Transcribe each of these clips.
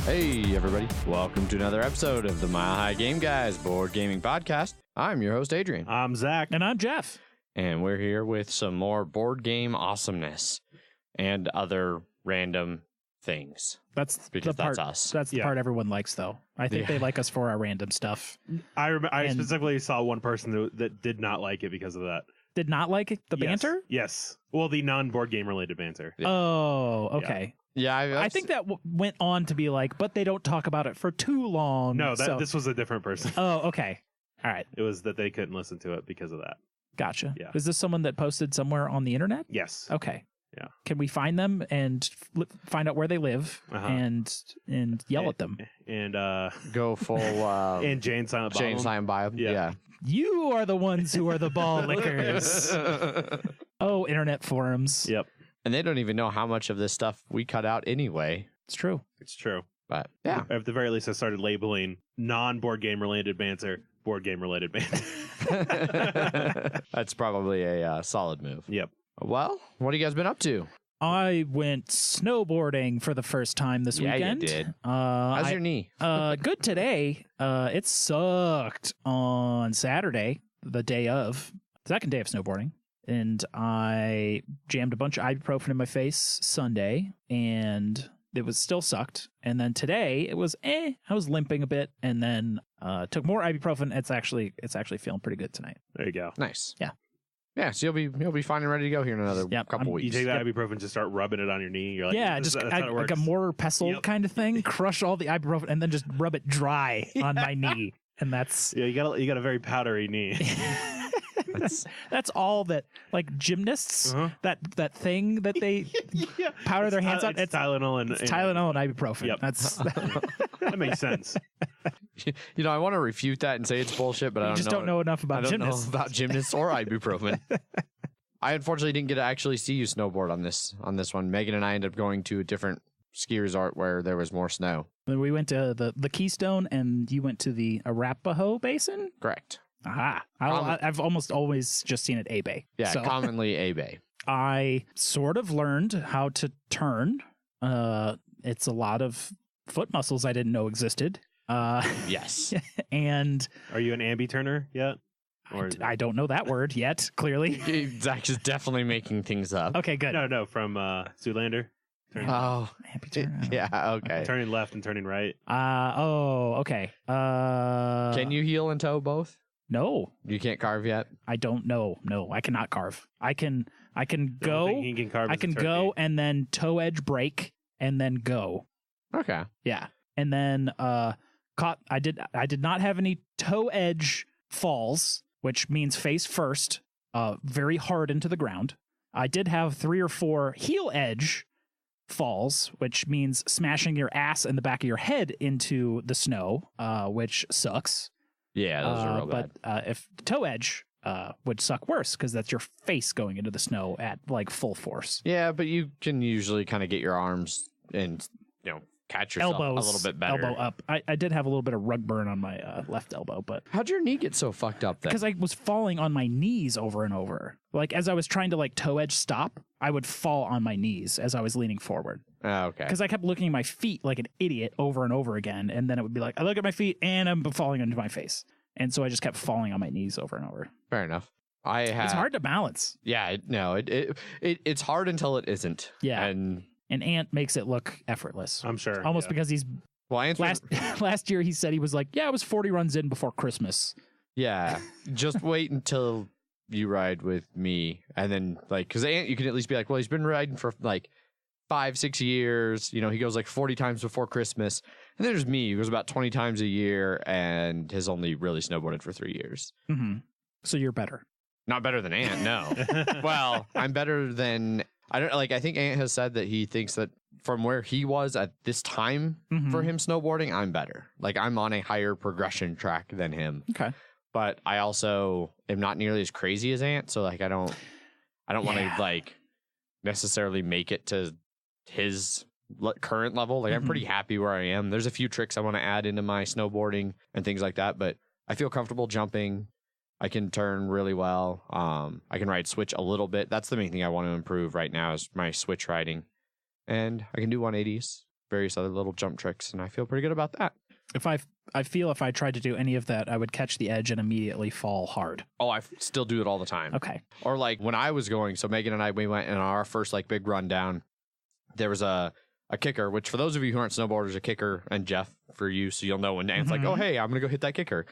Hey, everybody. Welcome to another episode of the Mile High Game Guys board gaming podcast. I'm your host, Adrian. I'm Zach. And I'm Jeff. And we're here with some more board game awesomeness and other random things. That's Because the part, that's us. That's the part everyone likes, though. I think they like us for our random stuff. I specifically saw one person that did not like it because of that. Did not like it, the banter? Yes. Well, the non-board game related banter. Yeah. Oh, okay. Yeah, I think that went on to be like, but they don't talk about it for too long. No, this was a different person. Oh, okay. All right. It was that they couldn't listen to it because of that. Gotcha. Yeah. Is this someone that posted somewhere on the internet? Yes. Okay. Yeah. Can we find them and find out where they live and yell at them? And go full and Jane Silent Bob. Silent Bob. Yeah. You are the ones who are the ball lickers. Oh, internet forums. Yep. And they don't even know how much of this stuff we cut out anyway. It's true. It's true. But yeah. At the very least, I started labeling non-board game related banter board game related banter. That's probably a solid move. Yep. Well, what have you guys been up to? I went snowboarding for the first time this weekend. Yeah, you did. How's your knee? Good today. It sucked on Saturday, the day of, second day of snowboarding. And I jammed a bunch of ibuprofen in my face Sunday, and it was still sucked. And then today it was I was limping a bit, and then took more ibuprofen. It's actually feeling pretty good tonight. There you go. Nice. Yeah. Yeah, so you'll be fine and ready to go here in another couple weeks. You take that ibuprofen, just start rubbing it on your knee. You're like, yeah, just like a mortar pestle kind of thing. Crush all the ibuprofen and then just rub it dry on my knee, and that's you got a very powdery knee. That's all that, like gymnasts, that thing that they powder their hands on. It's Tylenol and Tylenol and ibuprofen. Yep. That's that makes sense. You know, I want to refute that and say it's bullshit, but I don't know enough about gymnasts. I don't know about gymnasts or ibuprofen. I unfortunately didn't get to actually see you snowboard on this one. Megan and I ended up going to a different ski resort where there was more snow. Then we went to the Keystone, and you went to the Arapahoe Basin. Correct. Aha. I've almost always just seen it A-Bay. Yeah, so. commonly A-Bay. I sort of learned how to turn. It's a lot of foot muscles I didn't know existed. Yes. And are you an ambi turner yet? Or I don't know that word yet, clearly. Zach is definitely making things up. Okay, good. No, from Zoolander. Oh, yeah, okay. Turning left and turning right. Okay. Can you heel and toe both? No. You can't carve yet? I don't know. No, I cannot carve. I can go. He can carve I can go and then toe edge break and then go. Okay. Yeah. And then I did not have any toe edge falls, which means face first, very hard into the ground. I did have 3 or 4 heel edge falls, which means smashing your ass and the back of your head into the snow, which sucks. Yeah, those are real bad. But if toe edge would suck worse, because that's your face going into the snow at like full force. Yeah, but you can usually kind of get your arms and catch yourself elbows, a little bit better. Elbow up. I did have a little bit of rug burn on my left elbow, but how'd your knee get so fucked up then? Because I was falling on my knees over and over. Like as I was trying to like toe edge stop, I would fall on my knees as I was leaning forward. Oh, okay. Because I kept looking at my feet like an idiot over and over again, and then it would be like I look at my feet and I'm falling into my face, and so I just kept falling on my knees over and over. Fair enough. It's hard to balance. Yeah, it's hard until it isn't. Yeah, and Ant makes it look effortless. I'm sure. Almost because he's last year he said he was like, yeah, I was 40 runs in before Christmas. Yeah, just wait until you ride with me, and then like because Ant, you can at least be like, well, he's been riding for like 5-6 years. You know, he goes like 40 times before Christmas, and there's me who goes about 20 times a year and has only really snowboarded for 3 years. Mm-hmm. So you're better. Not better than Ant, no. Well, I'm better than. I think Ant has said that he thinks that from where he was at this time for him snowboarding, I'm better. Like I'm on a higher progression track than him. Okay. But I also am not nearly as crazy as Ant, so like I don't want to like necessarily make it to his current level. Like I'm pretty happy where I am. There's a few tricks I want to add into my snowboarding and things like that, but I feel comfortable jumping. I can turn really well. I can ride switch a little bit. That's the main thing I want to improve right now is my switch riding. And I can do 180s. various other little jump tricks, and I feel pretty good about that. I feel if I tried to do any of that, I would catch the edge and immediately fall hard. Oh, I still do it all the time. Okay. Or like when I was going, so Megan and I, we went in our first like big run down. There was a kicker, which for those of you who aren't snowboarders, a kicker, and Jeff for you, so you'll know when Dan's like, oh, hey, I'm going to go hit that kicker.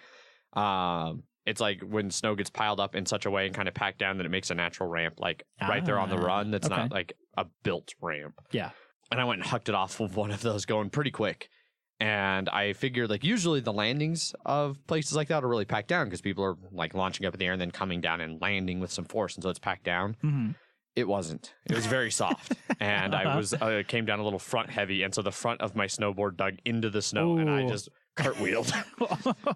It's like when snow gets piled up in such a way and kind of packed down that it makes a natural ramp, like right there on the run. That's not like a built ramp. Yeah. And I went and hucked it off of one of those going pretty quick. And I figured like usually the landings of places like that are really packed down because people are like launching up in the air and then coming down and landing with some force. And so it's packed down. Mm-hmm. It wasn't. It was very soft. And I came down a little front heavy. And so the front of my snowboard dug into the snow and I just cartwheeled.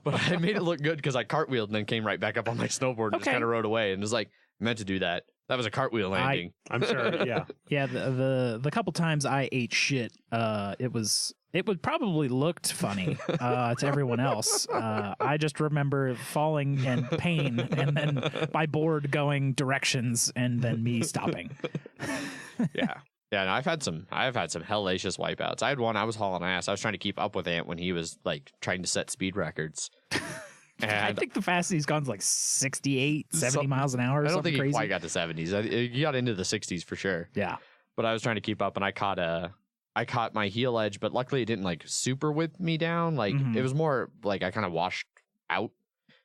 But I made it look good because I cartwheeled and then came right back up on my snowboard and just kind of rode away. And it was like, meant to do that. That was a cartwheel landing. I'm sure. Yeah. Yeah. The couple times I ate shit, it would probably looked funny to everyone else. I just remember falling in pain and then my board going directions and then me stopping. Yeah. Yeah, no, I've had some hellacious wipeouts. I had one, I was hauling ass. I was trying to keep up with Ant when he was like trying to set speed records. And I think the fastest he's gone is like 68, 70 miles an hour. Or I don't think crazy. he quite got to 70s. He got into the 60s for sure. Yeah. But I was trying to keep up and I caught my heel edge, but luckily it didn't like super whip me down. Like it was more like I kind of washed out.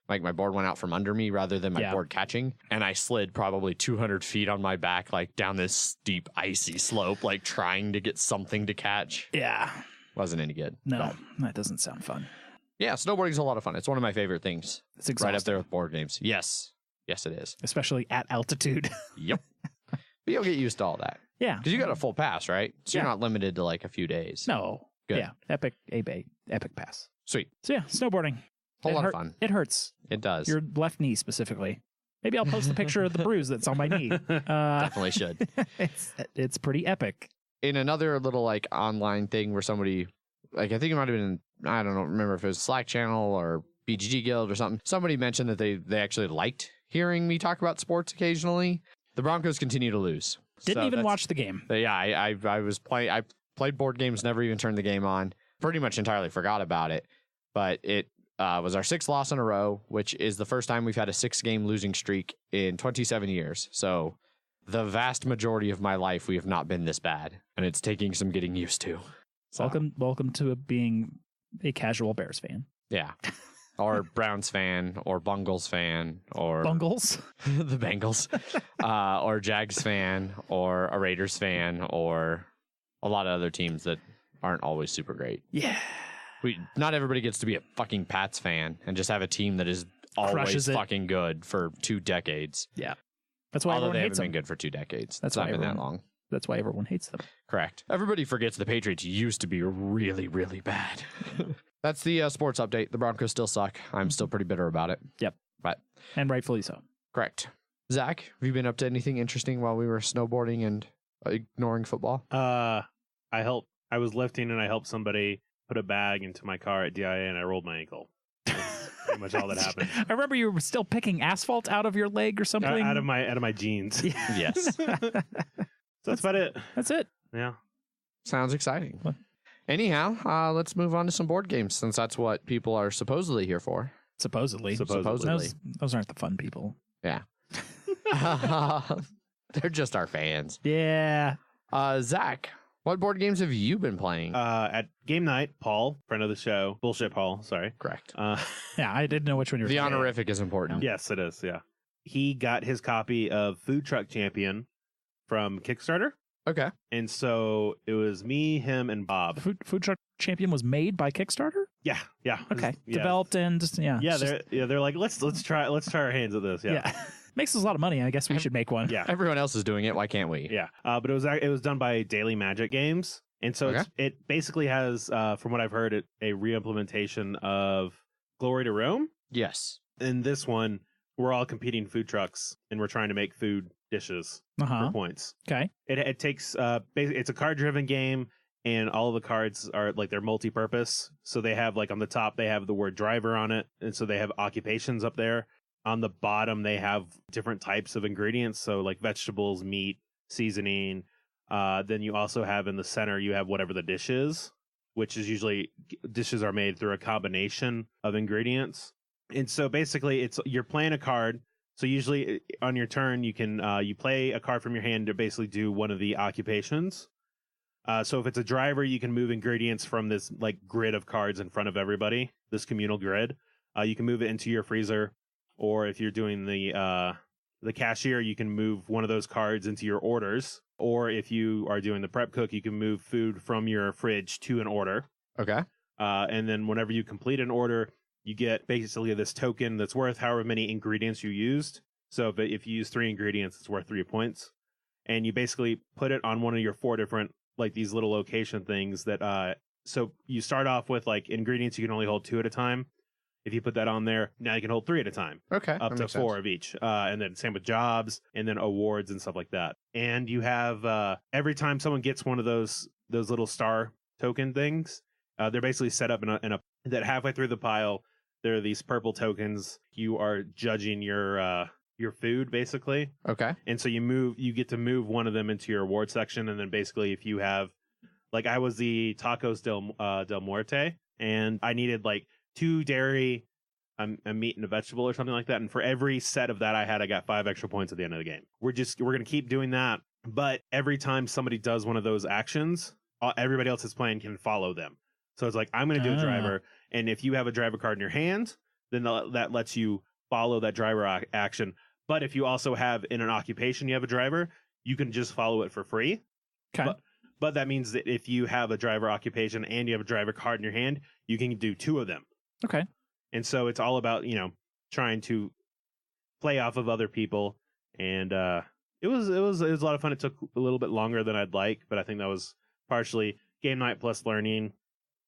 Like my board went out from under me rather than my board catching. And I slid probably 200 feet on my back, like down this steep, icy slope, like trying to get something to catch. Yeah. Wasn't any good. No, that doesn't sound fun. Yeah, snowboarding's a lot of fun. It's one of my favorite things. It's exhausting. Right up there with board games. Yes. Yes, it is. Especially at altitude. Yep. But you'll get used to all that. Yeah. Because you got a full pass, right? So you're not limited to like a few days. No. Good. Yeah. Epic pass. Sweet. So yeah, snowboarding. Whole lot of fun. It hurts. It does. Your left knee specifically. Maybe I'll post the picture of the bruise that's on my knee. Definitely should. It's pretty epic. In another little like online thing where somebody, like I think it might have been, I don't know, remember if it was Slack channel or BGG Guild or something. Somebody mentioned that they actually liked hearing me talk about sports occasionally. The Broncos continue to lose. Didn't even watch the game. Yeah, I was playing. I played board games, never even turned the game on. Pretty much entirely forgot about it. But it was our 6th loss in a row, which is the first time we've had a 6-game losing streak in 27 years. So the vast majority of my life, we have not been this bad, and it's taking some getting used to. So. Welcome to being a casual Bears fan. Yeah. Or Browns fan, or Bungles fan, or Bungles, the Bengals, or Jags fan, or a Raiders fan, or a lot of other teams that aren't always super great. Yeah. Not everybody gets to be a fucking Pats fan and just have a team that is always fucking good for 2 decades. Yeah. That's why everyone hates them. They haven't been good for 2 decades. That's not been that long. That's why everyone hates them. Correct. Everybody forgets the Patriots used to be really, really bad. That's the sports update. The Broncos still suck. I'm still pretty bitter about it. Yep. And rightfully so. Correct. Zach, have you been up to anything interesting while we were snowboarding and ignoring football? I was lifting and I helped somebody put a bag into my car at DIA and I rolled my ankle. That's pretty much all that happened. I remember you were still picking asphalt out of your leg or something. Out of my jeans. Yes. So that's about it. That's it. Yeah. Sounds exciting. What? Anyhow, let's move on to some board games since that's what people are supposedly here for. Supposedly. Those aren't the fun people. Yeah. They're just our fans. Yeah. Zach, what board games have you been playing? At game night, Paul, friend of the show. Bullshit Paul, sorry. Correct. Yeah, I didn't know which one you were The honorific is important. Yes, it is, yeah. He got his copy of Food Truck Champion from Kickstarter. Okay. And so it was me, him, and Bob. Food Truck Champion was made by Kickstarter? Yeah. Okay. Developed and they're like, let's try our hands at this. Yeah. Makes us a lot of money. I guess we should make one. Yeah. Everyone else is doing it. Why can't we? Yeah. But it was done by Daily Magic Games. And so it basically has, from what I've heard, a re-implementation of Glory to Rome. Yes. In this one, we're all competing food trucks and we're trying to make food dishes for points. Okay. It takes basically it's a card driven game and all of the cards are like they're multi-purpose. So they have like on the top they have the word driver on it, and so they have occupations up there. On the bottom they have different types of ingredients, so like vegetables, meat, seasoning, Then you also have in the center, you have whatever the dish is, which is usually dishes are made through a combination of ingredients. And so basically you're playing a card. So usually on your turn, you can you play a card from your hand to basically do one of the occupations. So if it's a driver, you can move ingredients from this like grid of cards in front of everybody, this communal grid. You can move it into your freezer, or if you're doing the cashier, you can move one of those cards into your orders. Or if you are doing the prep cook, you can move food from your fridge to an order. Okay. And then whenever you complete an order, you get basically this token that's worth however many ingredients you used. So if you use 3 ingredients, it's worth 3 points. And you basically put it on one of your 4 different, like these little location things that, so you start off with like ingredients you can only hold 2 at a time. If you put that on there, now you can hold 3 at a time. Okay. Up to 4 of each. And then same with jobs and then awards and stuff like that. And you have, every time someone gets one of those little star token things, they're basically set up in a that halfway through the pile, there are these purple tokens. You are judging your food basically. Okay. And so you get to move one of them into your award section. And then basically if you have, like I was the Tacos del Muerte, and I needed like 2 dairy, a meat and a vegetable or something like that. And for every set of that I got 5 extra points at the end of the game. We're going to keep doing that. But every time somebody does one of those actions, everybody else is playing can follow them. So it's like, I'm going to do a driver. And if you have a driver card in your hand, then that lets you follow that driver action. But if you also have in an occupation, you have a driver, you can just follow it for free. Okay. But that means that if you have a driver occupation and you have a driver card in your hand, you can do 2 of them. Okay. And so it's all about, trying to play off of other people. And it was a lot of fun. It took a little bit longer than I'd like, but I think that was partially game night plus learning.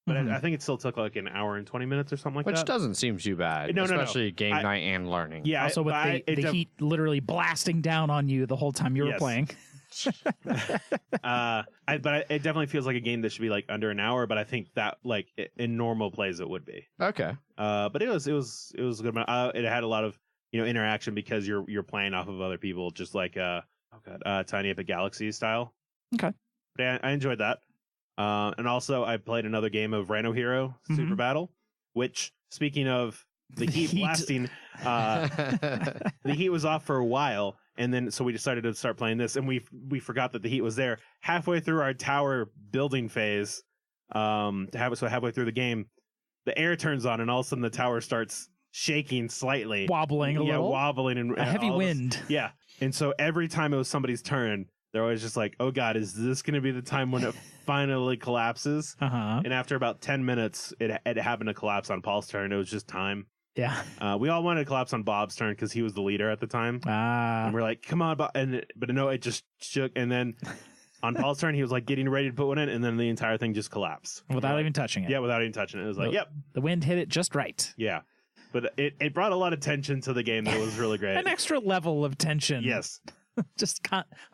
But I think it still took like an hour and 20 minutes or something like that. Which doesn't seem too bad. No. Especially game night and learning. Yeah. Also with the heat literally blasting down on you the whole time you were playing. But it definitely feels like a game that should be like under an hour. But I think that like in normal plays it would be. Okay. But it was a good amount. It had a lot of interaction because you're playing off of other people, just like Tiny Epic Galaxy style. Okay. But I enjoyed that. And also I played another game of Rhino Hero Super Battle, which, speaking of the heat blasting, the heat was off for a while, and then so we decided to start playing this, and we forgot that the heat was there halfway through our tower building phase. Halfway through the game, the air turns on, and all of a sudden the tower starts shaking slightly, wobbling a little, and a heavy wind. And so every time it was somebody's turn, they're always just like, oh God, is this going to be the time when it finally collapses? And after about 10 minutes, it happened to collapse on Paul's turn. It was just time. Yeah. We all wanted to collapse on Bob's turn because he was the leader at the time. And we're like, come on, Bob. But no, it just shook. And then on Paul's turn, he was like getting ready to put one in. And then the entire thing just collapsed. Without even touching it. Yeah, without even touching it. It was like, yep. The wind hit it just right. Yeah. But it brought a lot of tension to the game that was really great. An extra level of tension. Yes. Just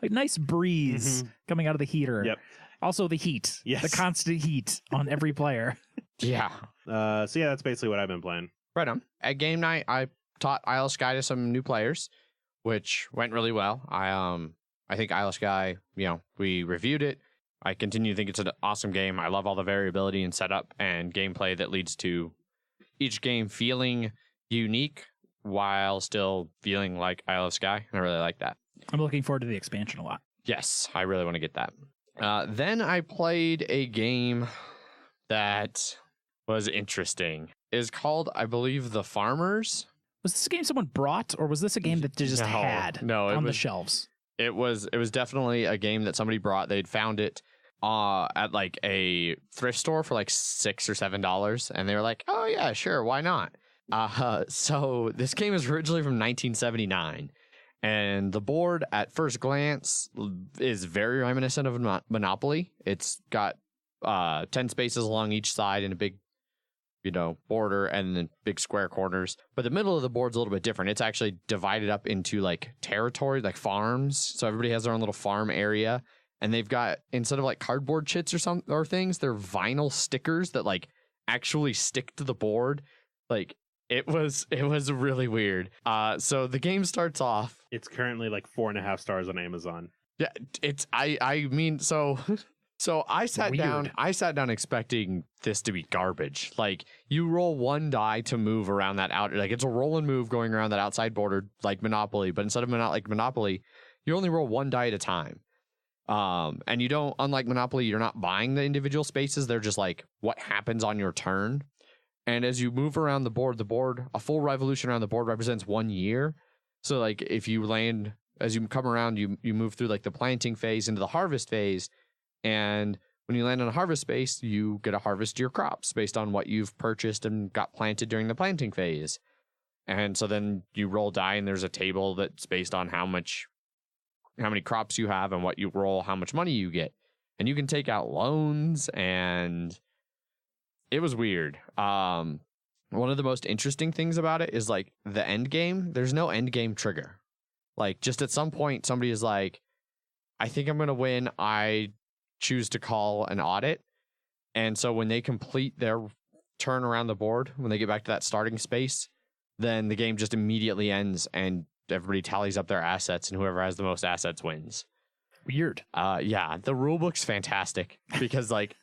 like nice breeze coming out of the heater. Yep. Also the heat. Yes. The constant heat on every player. Yeah. So yeah, that's basically what I've been playing. Right on. At game night, I taught Skye to some new players, which went really well. I think Skye, we reviewed it. I continue to think it's an awesome game. I love all the variability and setup and gameplay that leads to each game feeling unique while still feeling like Skye. I really like that. I'm looking forward to the expansion a lot. Yes, I really want to get that. Then I played a game that was interesting. It's called, I believe, The Farmers. Was this a game someone brought, or was this a game that they just had on the shelves? It was definitely a game that somebody brought. They'd found it at like a thrift store for like $6 or $7, and they were like, "Oh yeah, sure, why not?" So this game is originally from 1979. And the board, at first glance, is very reminiscent of Monopoly. It's got 10 spaces along each side and a big, border and then big square corners. But the middle of the board's a little bit different. It's actually divided up into like territory, like farms. So everybody has their own little farm area. And they've got, instead of like cardboard chits or things, they're vinyl stickers that like actually stick to the board. Like, It was really weird. So the game starts off. It's currently like 4.5 stars on Amazon. Yeah, it's I mean, so I sat Weird. down expecting this to be garbage. Like, you roll one die to move around that out, like it's a roll and move going around that outside border like Monopoly, but instead of Monopoly, you only roll one die at a time. And you don't, unlike Monopoly, you're not buying the individual spaces. They're just like what happens on your turn. And as you move around the board, a full revolution around the board represents 1 year. So like if you land, as you come around, you move through like the planting phase into the harvest phase. And when you land on a harvest space, you get to harvest your crops based on what you've purchased and got planted during the planting phase. And so then you roll die, and there's a table that's based on how many crops you have and what you roll, how much money you get. And you can take out loans, and it was weird. One of the most interesting things about it is like the end game. There's no end game trigger. Like, just at some point, somebody is like, I think I'm going to win. I choose to call an audit. And so when they complete their turn around the board, when they get back to that starting space, then the game just immediately ends and everybody tallies up their assets, and whoever has the most assets wins. Weird. Yeah, the rule book's fantastic because like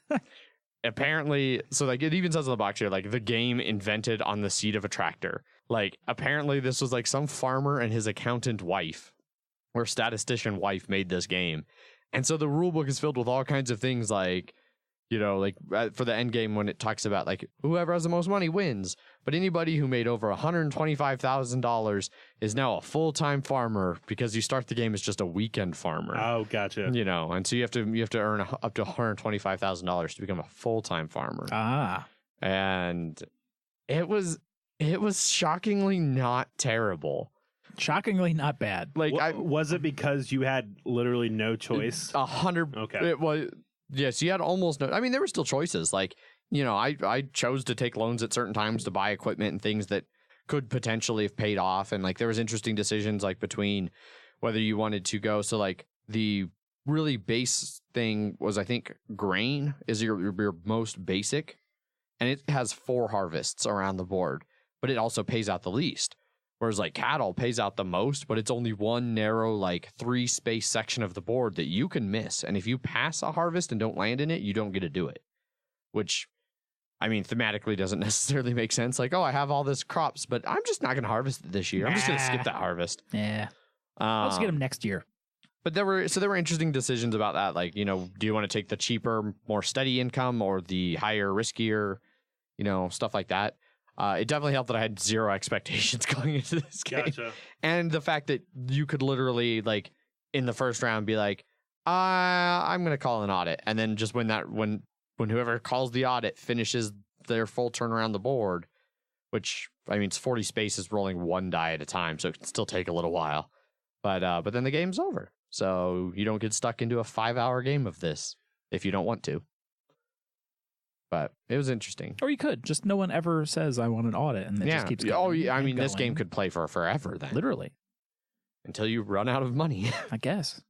apparently, so like it even says on the box here, like the game invented on the seat of a tractor. Like apparently this was like some farmer and his accountant wife or statistician wife made this game. And so the rule book is filled with all kinds of things like, you know, like for the end game when it talks about like whoever has the most money wins. But anybody who made over $125,000 is now a full-time farmer because you start the game as just a weekend farmer. Oh, gotcha. You know, and so you have to earn up to $125,000 to become a full-time farmer. Ah. And it was shockingly not terrible. Shockingly not bad. Like was it because you had literally no choice? 100. Okay. It was. Yes, you had almost no. I mean, there were still choices. Like, you know, I chose to take loans at certain times to buy equipment and things that could potentially have paid off. And like, there was interesting decisions like between whether you wanted to go. So like the really base thing was, I think, grain is your most basic, and it has 4 harvests around the board, but it also pays out the least. Whereas like cattle pays out the most, but it's only one narrow, like 3 space section of the board that you can miss. And if you pass a harvest and don't land in it, you don't get to do it. Which, I mean, thematically doesn't necessarily make sense. Like, oh, I have all this crops, but I'm just not going to harvest it this year. I'm just going to skip that harvest. Yeah. I'll just get them next year. But there were interesting decisions about that. Like, you know, do you want to take the cheaper, more steady income or the higher, riskier, you know, stuff like that. It definitely helped that I had 0 expectations going into this game. Gotcha. And the fact that you could literally, like, in the first round be like, I'm going to call an audit. And then just when whoever calls the audit finishes their full turn around the board, which, I mean, it's 40 spaces rolling 1 die at a time, so it can still take a little while. But then the game's over. So you don't get stuck into a 5-hour game of this if you don't want to. But it was interesting. Or you could. Just no one ever says, I want an audit, and it just keeps going. Oh, yeah. I mean, going. this game could play for forever then. Literally. Until you run out of money. I guess.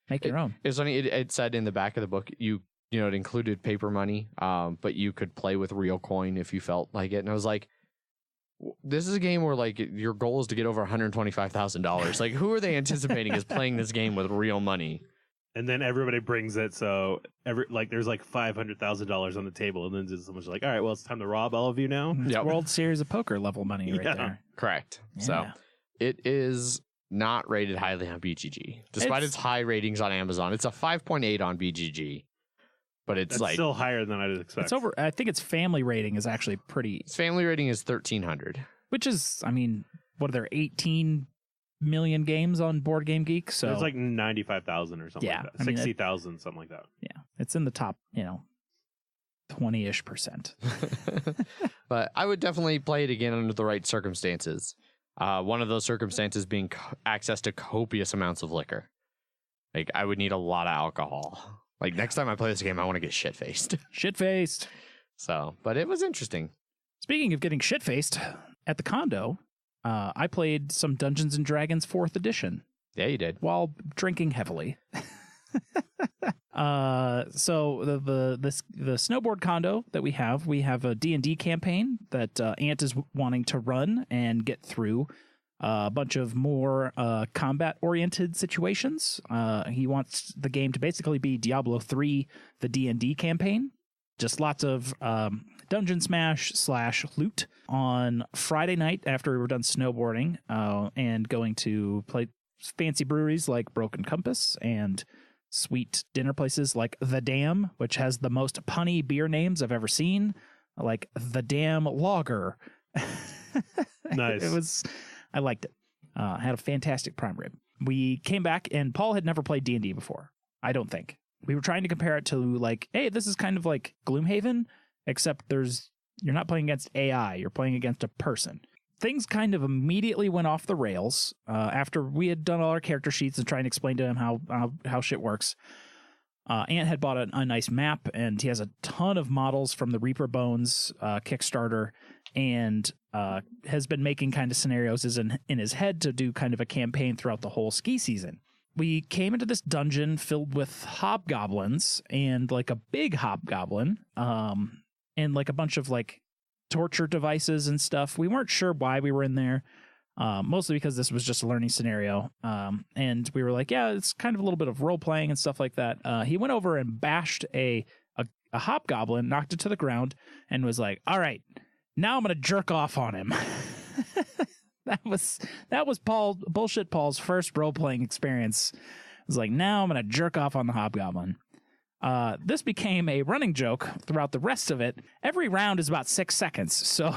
Make your own. It was funny. It said in the back of the book, you know, it included paper money, but you could play with real coin if you felt like it. And I was like, this is a game where like your goal is to get over $125,000. Like, who are they anticipating is playing this game with real money? And then everybody brings it, so there's like $500,000 on the table, and then someone's like, "All right, well, it's time to rob all of you now." It's Yep. World Series of Poker level money right there. Correct. Yeah. So it is not rated highly on BGG, despite its high ratings on Amazon. It's a 5.8 on BGG, but it's That's like still higher than I'd expect. It's over. I think its family rating is actually pretty. Its family rating is 1,300, Which is, I mean, what are there? 18 million games on Board Game Geek. So it's like 95,000 or something. Yeah, like that. I mean, 60,000, something like that. yeah, it's in the top, 20-ish%. But I would definitely play it again under the right circumstances. One of those circumstances being access to copious amounts of liquor. Like, I would need a lot of alcohol. Like, next time I play this game, I want to get shit-faced. Shit-faced. So, but it was interesting. Speaking of getting shit-faced, at the condo, I played some Dungeons and Dragons 4th edition. Yeah, you did. While drinking heavily. So the snowboard condo that we have a D&D campaign that Ant is wanting to run and get through. a bunch of more combat-oriented situations. He wants the game to basically be Diablo 3, the D&D campaign. Just lots of dungeon smash / loot. On Friday night, after we were done snowboarding and going to play fancy breweries like Broken Compass and sweet dinner places like The Dam, which has the most punny beer names I've ever seen, like The Dam Lager. Nice. I liked it. Had a fantastic prime rib. We came back, and Paul had never played D&D before, I don't think. We were trying to compare it to, like, hey, this is kind of like Gloomhaven, except you're not playing against AI, you're playing against a person. Things kind of immediately went off the rails after we had done all our character sheets and trying to explain to him how shit works. Ant had bought a nice map, and he has a ton of models from the Reaper Bones Kickstarter, and has been making kind of scenarios in his head to do kind of a campaign throughout the whole ski season. We came into this dungeon filled with hobgoblins, and like a big hobgoblin, and like a bunch of like torture devices and stuff. We weren't sure why we were in there, mostly because this was just a learning scenario. And we were like, yeah, it's kind of a little bit of role playing and stuff like that. He went over and bashed a hobgoblin, knocked it to the ground, and was like, all right, now I'm going to jerk off on him. That was Bullshit Paul's first role-playing experience. It was like, now I'm going to jerk off on the hobgoblin. This became a running joke throughout the rest of it. Every round is about 6 seconds. So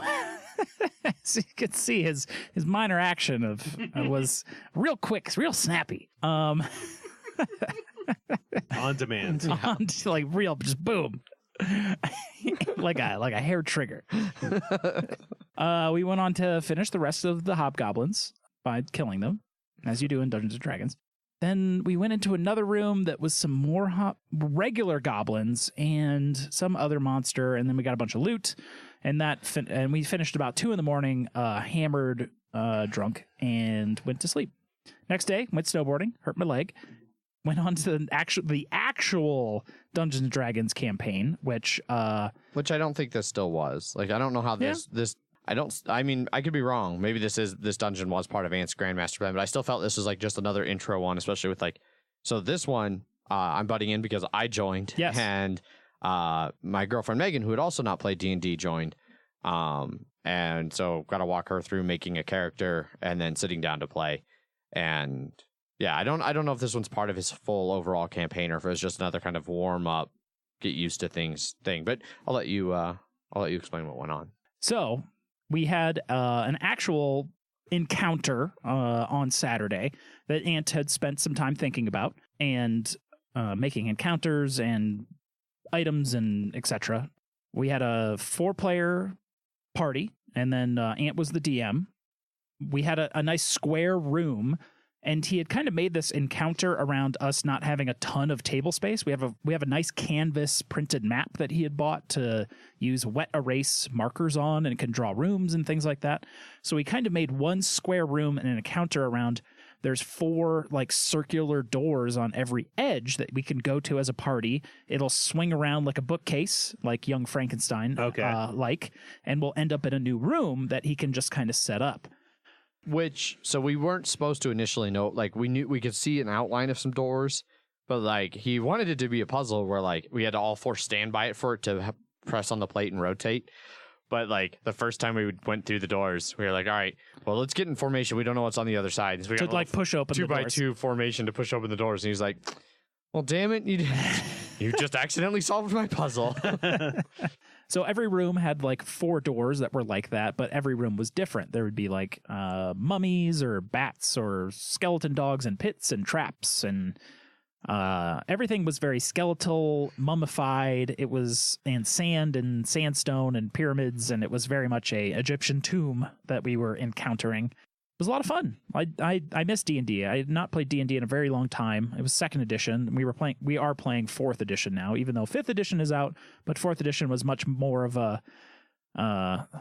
as you can see, his minor action was real quick, real snappy. On demand. Like real, just boom. like a hair trigger. We went on to finish the rest of the hobgoblins by killing them, as you do in Dungeons & Dragons. Then we went into another room that was some more regular goblins and some other monster, and then we got a bunch of loot, and and we finished about 2 a.m, hammered, drunk, and went to sleep. Next day, went snowboarding, hurt my leg. Went on to the actual Dungeons & Dragons campaign, which I don't think this still was. Like, I don't know how this I mean, I could be wrong. Maybe this dungeon was part of Ant's Grandmaster Plan, but I still felt this was like just another intro one, especially with like, so this one, I'm butting in because I joined. Yes. And my girlfriend Megan, who had also not played D&D, joined. And so got to walk her through making a character and then sitting down to play. And yeah, I don't know if this one's part of his full overall campaign or if it was just another kind of warm up, get used to things thing. But I'll let you explain what went on. So we had an actual encounter on Saturday that Ant had spent some time thinking about and making encounters and items and etc. We had a 4-player party, and then Ant was the DM. We had a nice square room, and he had kind of made this encounter around us not having a ton of table space. We have a nice canvas printed map that he had bought to use wet erase markers on, and it can draw rooms and things like that. So he kind of made one square room and an encounter around. There's 4 like circular doors on every edge that we can go to as a party. It'll swing around like a bookcase, like Young Frankenstein, and we'll end up in a new room that he can just kind of set up. So we weren't supposed to initially know, like we knew we could see an outline of some doors, but like he wanted it to be a puzzle where like we had to all 4 stand by it for it to press on the plate and rotate. But like the first time we went through the doors, we were like, all right, well, let's get in formation. We don't know what's on the other side. So we got like push open 2x2 formation to push open the doors. And he's like, well, damn it. You just accidentally solved my puzzle. So every room had like 4 doors that were like that, but every room was different. There would be like mummies or bats or skeleton dogs and pits and traps, and everything was very skeletal, mummified. It was and sand and sandstone and pyramids, and it was very much a Egyptian tomb that we were encountering. It was a lot of fun. I miss D&D. I had not played D&D in a very long time. It was 2nd edition. We are playing 4th edition now, even though 5th edition is out, but 4th edition was much more of a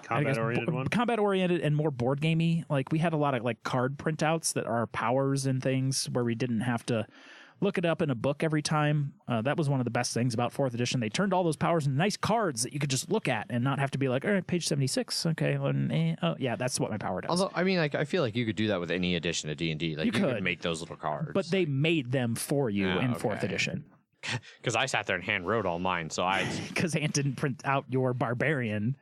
combat oriented and more board gamey. Like we had a lot of like card printouts that are powers and things where we didn't have to look it up in a book every time. That was one of the best things about 4th edition. They turned all those powers into nice cards that you could just look at and not have to be like, all right, page 76. Okay. Oh, yeah, that's what my power does. Although, I mean, like, I feel like you could do that with any edition of D&D. Like, you could make those little cards. But they made them for you in 4th edition. Because I sat there and hand wrote all mine, so I... Because Ant didn't print out your barbarian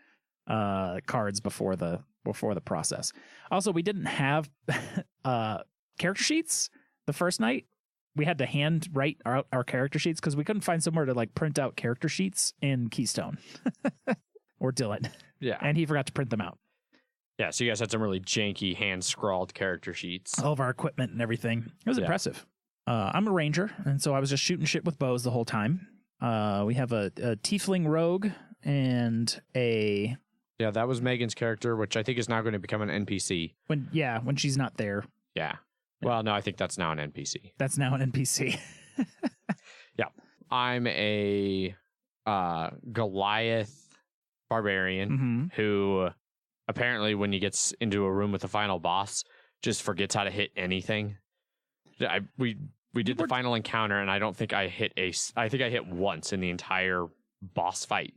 cards before the process. Also, we didn't have character sheets the first night. We had to hand write our character sheets because we couldn't find somewhere to like print out character sheets in Keystone or Dylan. Yeah. And he forgot to print them out. Yeah, so you guys had some really janky hand-scrawled character sheets. All of our equipment and everything. It was impressive. I'm a ranger, and so I was just shooting shit with bows the whole time. We have a tiefling rogue and a... Yeah, that was Megan's character, which I think is now going to become an NPC. When she's not there. Yeah. Well, no, I think that's now an NPC. That's now an NPC. Yeah. I'm a Goliath barbarian who apparently when he gets into a room with the final boss just forgets how to hit anything. We did the final encounter and I don't think I hit I think I hit once in the entire boss fight.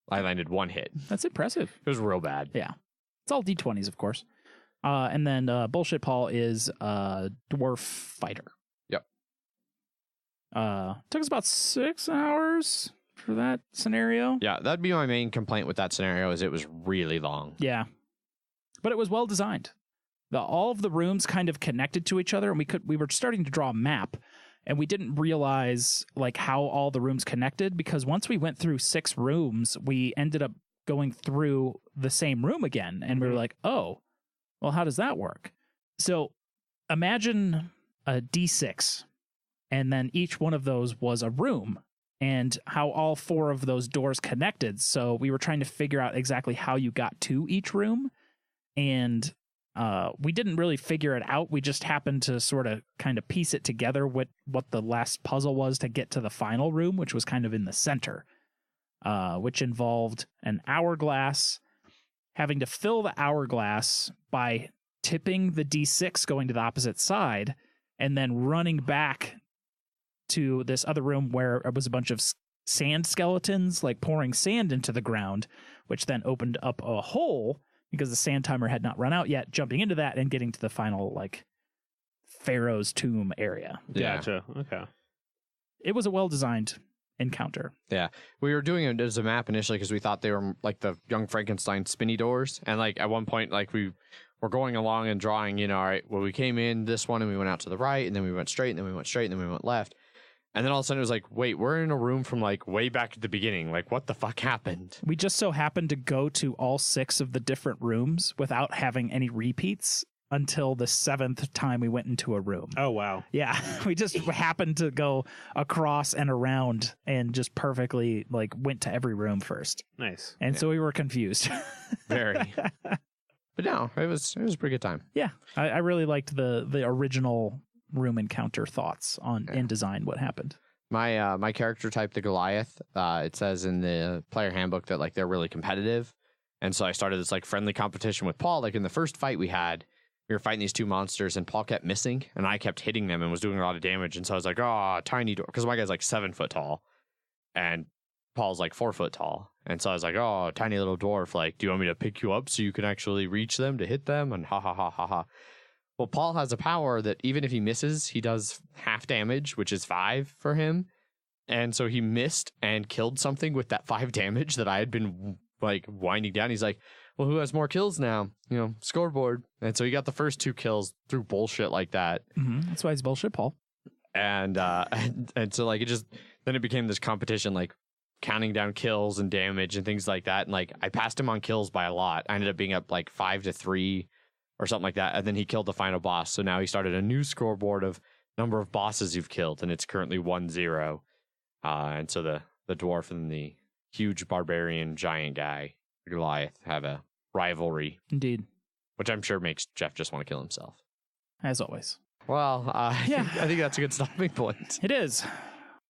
I landed one hit. That's impressive. It was real bad. Yeah. It's all D20s, of course. And then Bullshit Paul is a dwarf fighter. Yep. Took us about 6 hours for that scenario. Yeah, that'd be my main complaint with that scenario is it was really long. Yeah. But it was well designed. All of the rooms kind of connected to each other, and we were starting to draw a map, and we didn't realize like how all the rooms connected, because once we went through 6 rooms, we ended up going through the same room again, and we were like, oh, well, how does that work? So imagine a D6, and then each one of those was a room, and how all 4 of those doors connected. So we were trying to figure out exactly how you got to each room, and we didn't really figure it out. We just happened to sort of kind of piece it together what the last puzzle was to get to the final room, which was kind of in the center, which involved an hourglass, having to fill the hourglass by tipping the D6 going to the opposite side, and then running back to this other room where it was a bunch of sand skeletons, like pouring sand into the ground, which then opened up a hole because the sand timer had not run out yet, jumping into that and getting to the final, like, Pharaoh's tomb area. Yeah. Gotcha. Okay. It was a well-designed encounter. Yeah. We were doing it as a map initially because we thought they were, like, the Young Frankenstein spinny doors. And, like, at one point, like, we were going along and drawing, you know, all right, well, we came in this one and we went out to the right, and then we went straight, and then we went straight, and then we went left. And then all of a sudden it was like, wait, we're in a room from like way back at the beginning. Like, what the fuck happened? We just so happened to go to all 6 of the different rooms without having any repeats until the 7th time we went into a room. Oh, wow. Yeah. We just happened to go across and around and just perfectly like went to every room first. Nice. And so we were confused. Very. But no, it was a pretty good time. Yeah. I really liked the original room encounter thoughts on in design what happened. My character type, the Goliath, it says in the player handbook that like they're really competitive, and so I started this like friendly competition with Paul. Like in the first fight we were fighting these 2 monsters, and Paul kept missing, and I kept hitting them and was doing a lot of damage. And so I was like, oh, tiny dwarf, because my guy's like 7 foot tall, and Paul's like 4 foot tall, and so I was like, oh, tiny little dwarf, like, do you want me to pick you up so you can actually reach them to hit them? And ha ha ha ha ha. Well, Paul has a power that even if he misses, he does half damage, which is 5 for him. And so he missed and killed something with that 5 damage that I had been like winding down. He's like, well, who has more kills now? You know, scoreboard. And so he got the first 2 kills through bullshit like that. Mm-hmm. That's why he's bullshit, Paul. And so like then it became this competition, like counting down kills and damage and things like that. And like I passed him on kills by a lot. I ended up being up like 5-3. Or something like that, and then he killed the final boss. So now he started a new scoreboard of number of bosses you've killed, and it's currently 1-0. And so the dwarf and the huge barbarian giant guy, Goliath, have a rivalry. Indeed. Which I'm sure makes Jeff just want to kill himself. As always. Well, yeah. I think that's a good stopping point. It is.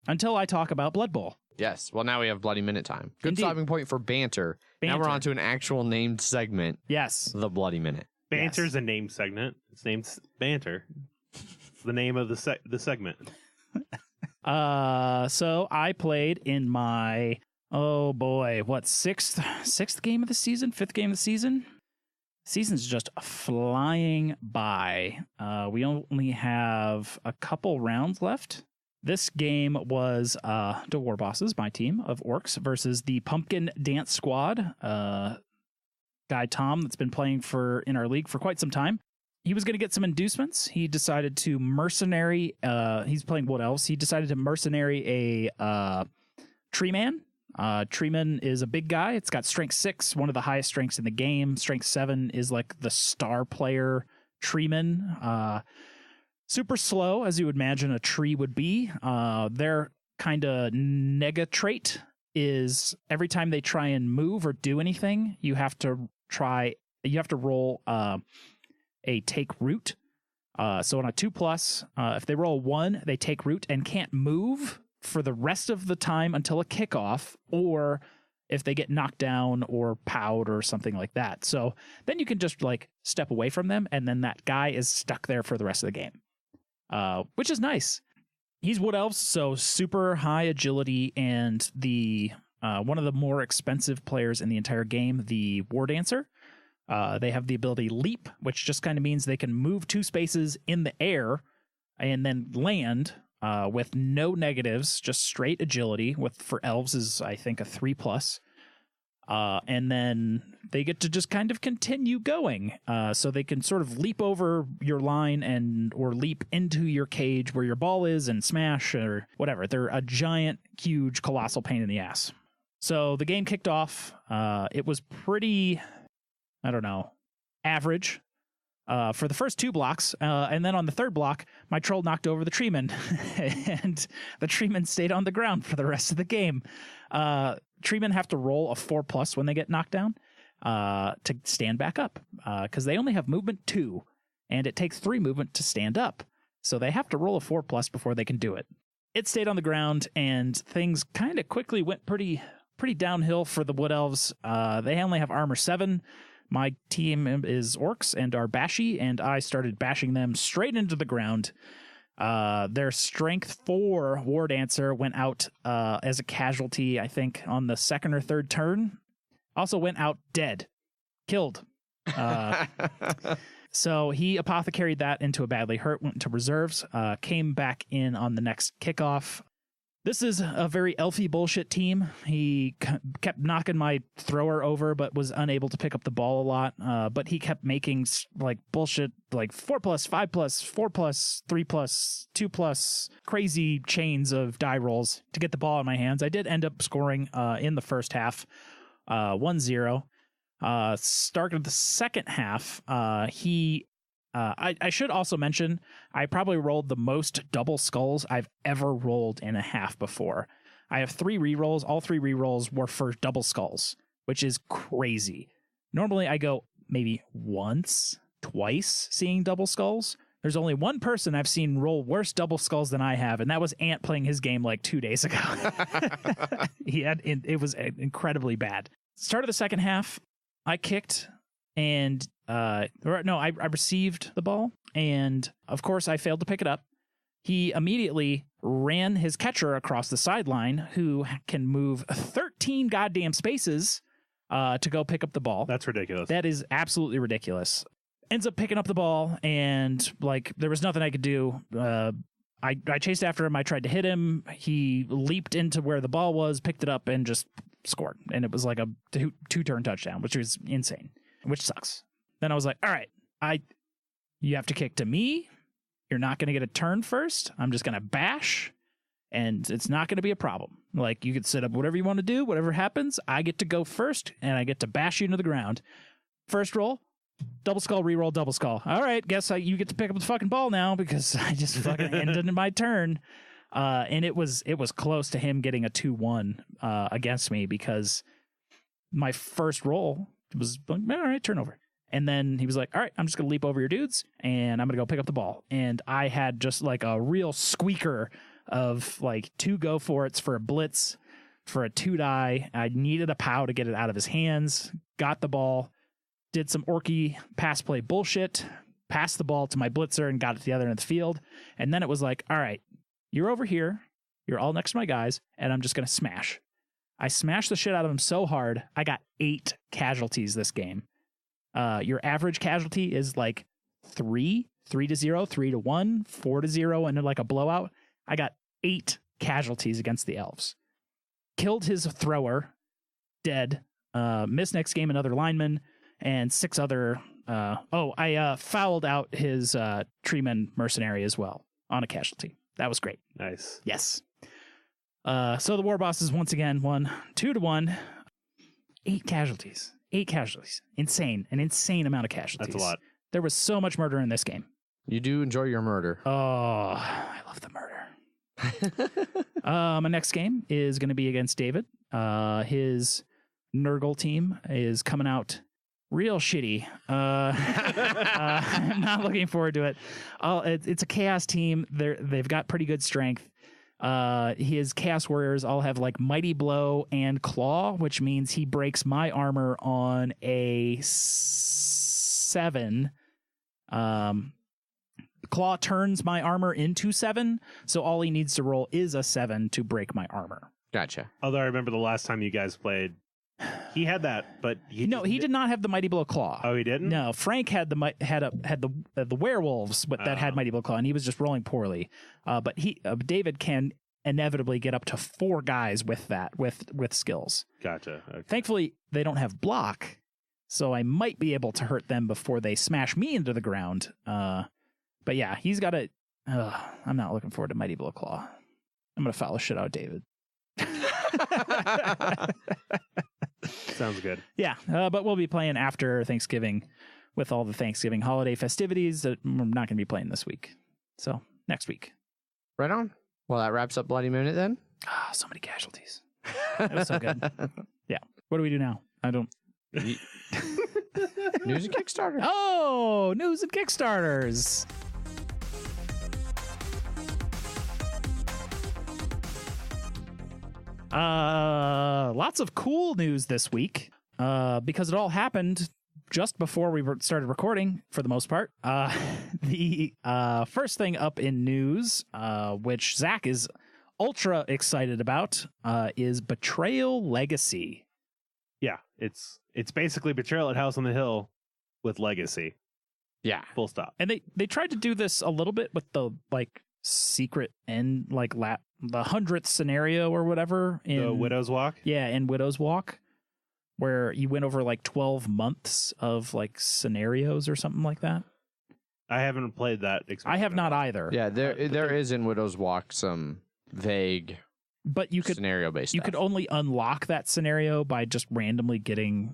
Until I talk about Blood Bowl. Yes. Well, now we have Bloody Minute time. Good Indeed. stopping point for Banter. Now we're on to an actual named segment. Yes. The Bloody Minute. Banter's a name segment. It's named Banter. It's the name of the segment. So I played in my, oh boy, what, sixth game of the season, fifth game of the season? Season's just flying by. We only have a couple rounds left. This game was the War Bosses, my team of orcs, versus the Pumpkin Dance Squad. Guy Tom, that's been playing in our league for quite some time. He was going to get some inducements. He decided to mercenary. He's playing Wood Elves. He decided to mercenary a Treeman. Treeman is a big guy. It's got strength 6, one of the highest strengths in the game. Strength 7 is like the star player Treeman. Super slow, as you would imagine a tree would be. Their kind of nega trait is every time they try and move or do anything, you have to roll a take root. So on a 2+, if they roll 1, they take root and can't move for the rest of the time until a kickoff, or if they get knocked down or powed or something like that. So then you can just like step away from them, and then that guy is stuck there for the rest of the game, which is nice. He's Wood Elves, so super high agility, and the one of the more expensive players in the entire game, the War Dancer. They have the ability Leap, which just kind of means they can move 2 spaces in the air and then land with no negatives, just straight agility. For elves is, I think, a 3+. And then they get to just kind of continue going. So they can sort of leap over your line or leap into your cage where your ball is and smash or whatever. They're a giant, huge, colossal pain in the ass. So the game kicked off. It was pretty, I don't know, average for the first 2 blocks. And then on the third block, my troll knocked over the treeman, and the treeman stayed on the ground for the rest of the game. Treemen have to roll a 4+ when they get knocked down to stand back up, because they only have movement 2, and it takes 3 movement to stand up. So they have to roll a 4+ before they can do it. It stayed on the ground, and things kind of quickly went pretty downhill for the Wood Elves. They only have armor 7. My team is orcs and are bashy, and I started bashing them straight into the ground. Their strength 4 War Dancer went out as a casualty, I think, on the 2nd or 3rd turn. Also went out dead. Killed. So he apothecaried that into a badly hurt, went into reserves, came back in on the next kickoff. This is a very elfy bullshit team. He kept knocking my thrower over, but was unable to pick up the ball a lot. But he kept making like bullshit, like 4+, 5+, 4+, 3+, 2+, crazy chains of die rolls to get the ball in my hands. I did end up scoring in the first half, 1-0. Start of the second half, I should also mention, I probably rolled the most double skulls I've ever rolled in a half before. I have 3 rerolls. All 3 rerolls were for double skulls, which is crazy. Normally I go maybe once, twice seeing double skulls. There's only one person I've seen roll worse double skulls than I have, and that was Ant playing his game like 2 days ago. It was incredibly bad. Start of the second half, I kicked, and I received the ball, and of course I failed to pick it up. He immediately ran his catcher across the sideline, who can move 13 goddamn spaces to go pick up the ball. That's ridiculous. That is absolutely ridiculous. Ends up picking up the ball, and like there was nothing I could do. I chased after him. I tried to hit him. He leaped into where the ball was, picked it up, and just scored. And it was like a 2-turn touchdown, which was insane, which sucks. Then I was like, all right, you have to kick to me. You're not going to get a turn first. I'm just going to bash, and it's not going to be a problem. Like, you could set up whatever you want to do, whatever happens. I get to go first, and I get to bash you into the ground. First roll, double skull, reroll, double skull. All right, guess you get to pick up the fucking ball now, because I just fucking ended my turn. And it was close to him getting a 2-1 against me, because my first roll was like, all right, turnover. And then he was like, all right, I'm just going to leap over your dudes, and I'm going to go pick up the ball. And I had just like a real squeaker of like 2 go for it's for a blitz, for a 2-die. I needed a POW to get it out of his hands, got the ball, did some orky pass play bullshit, passed the ball to my blitzer and got it to the other end of the field. And then it was like, all right, you're over here. You're all next to my guys, and I'm just going to smash. I smashed the shit out of them so hard, I got 8 casualties this game. Your average casualty is like 3 to 0, 3 to 1, 4 to 0, and then like a blowout. I got 8 casualties against the elves. Killed his thrower, dead. Missed next game another lineman, and 6 other... I fouled out his treeman mercenary as well on a casualty. That was great. Nice. Yes. So the war bosses once again won 2 to 1. 8 casualties. 8 casualties. Insane. An insane amount of casualties. That's a lot. There was so much murder in this game. You do enjoy your murder. Oh, I love the murder. My next game is going to be against David. His Nurgle team is coming out real shitty. I'm not looking forward to it. It's a chaos team. They've got pretty good strength. His chaos warriors all have like mighty blow and claw, which means he breaks my armor on a 7. Claw turns my armor into 7, so all he needs to roll is a 7 to break my armor. Gotcha. Although I remember the last time you guys played, he had that, but he did not have the mighty blow claw. Oh, he didn't. No, Frank had the werewolves, but that had mighty blow claw, and he was just rolling poorly. But David can inevitably get up to 4 guys with that with skills. Gotcha. Okay. Thankfully, they don't have block, so I might be able to hurt them before they smash me into the ground. But yeah, he's got a. I'm not looking forward to mighty blow claw. I'm gonna foul the shit out of David. Sounds good. Yeah, but we'll be playing after Thanksgiving with all the Thanksgiving holiday festivities that we're not going to be playing this week. So next week. Right on. Well, that wraps up Bloody Minute then. Ah, so many casualties. That was so good. Yeah. What do we do now? I don't. News and Kickstarter. Oh, news and Kickstarters. Lots of cool news this week because it all happened just before we started recording for the most part. The first thing up in news, which Zach is ultra excited about, is Betrayal Legacy. Yeah, it's basically Betrayal at House on the Hill with Legacy. Yeah. Full stop. And they tried to do this a little bit with the like secret end, like the 100th scenario or whatever in The Widow's Walk? Yeah, in Widow's Walk, where you went over like 12 months of like scenarios or something like that. I haven't played that. I have not either. Yeah, there is in Widow's Walk some vague but you could scenario based. You could only unlock that scenario by just randomly getting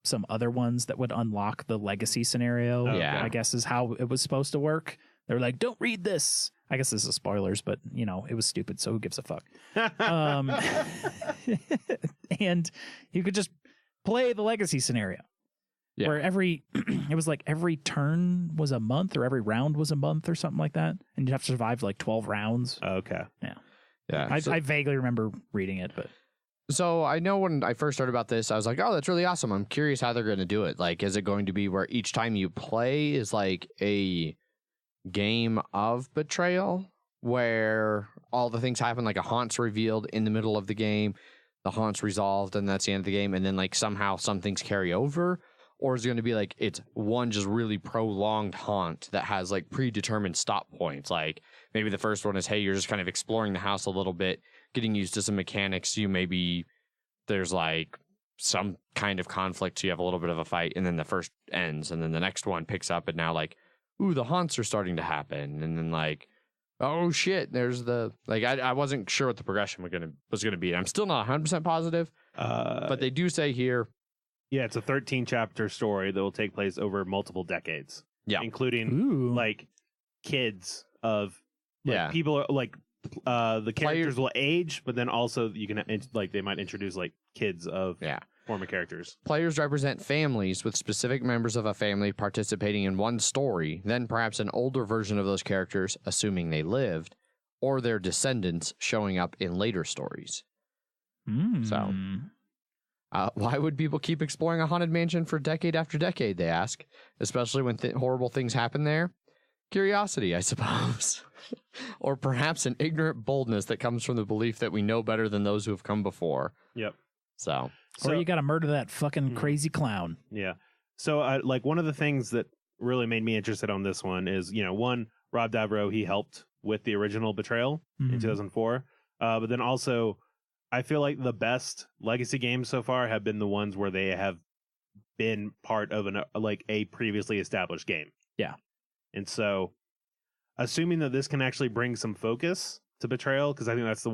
some other ones that would unlock the legacy scenario. Oh, yeah, I guess is how it was supposed to work. They were like, "Don't read this." I guess this is spoilers, but it was stupid. So who gives a fuck? And you could just play the legacy scenario. Yeah. Where it was like every turn was a month or every round was a month or something like that. And you'd have to survive like 12 rounds. Okay. Yeah. Yeah. I vaguely remember reading it, but. So I know when I first heard about this, I was like, oh, that's really awesome. I'm curious how they're going to do it. Like, is it going to be where each time you play is like a game of Betrayal where all the things happen, like a haunt's revealed in the middle of the game, the haunt's resolved, and that's the end of the game, and then like somehow some things carry over? Or is it going to be like it's one just really prolonged haunt that has like predetermined stop points? Like maybe the first one is, hey, you're just kind of exploring the house a little bit, getting used to some mechanics. You maybe there's like some kind of conflict, so you have a little bit of a fight, and then the first ends, and then the next one picks up, and now like, ooh, the haunts are starting to happen, and then like, oh shit, there's the like. I wasn't sure what the progression was gonna be. I'm still not 100% positive, but they do say here. Yeah, it's a 13 chapter story that will take place over multiple decades. Yeah, including like kids of people are like the characters will age, but then also you can like they might introduce like kids of former characters. Players represent families with specific members of a family participating in one story, then perhaps an older version of those characters, assuming they lived, or their descendants showing up in later stories. So. Why would people keep exploring a haunted mansion for decade after decade, they ask, especially when horrible things happen there? curiosity, I suppose. Or perhaps an ignorant boldness that comes from the belief that we know better than those who have come before. Yep. So Or you got to murder that fucking crazy clown. Yeah. So, like, one of the things that really made me interested on this one is, one, Rob Davro, he helped with the original Betrayal in 2004. But then also, I feel like the best Legacy games so far have been the ones where they have been part of a previously established game. Yeah. And so, assuming that this can actually bring some focus to Betrayal, because I think that's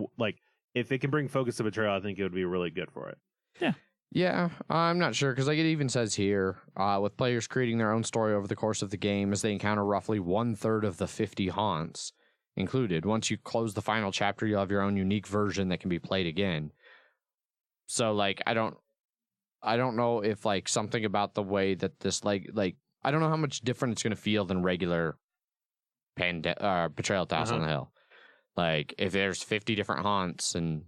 if it can bring focus to Betrayal, I think it would be really good for it. Yeah. Yeah, I'm not sure, because it even says here, with players creating their own story over the course of the game as they encounter roughly 1/3 of the 50 haunts included. Once you close the final chapter, you'll have your own unique version that can be played again. So, I don't know if, something about the way that this, I don't know how much different it's going to feel than regular Betrayal at the House on the Hill. If there's 50 different haunts and,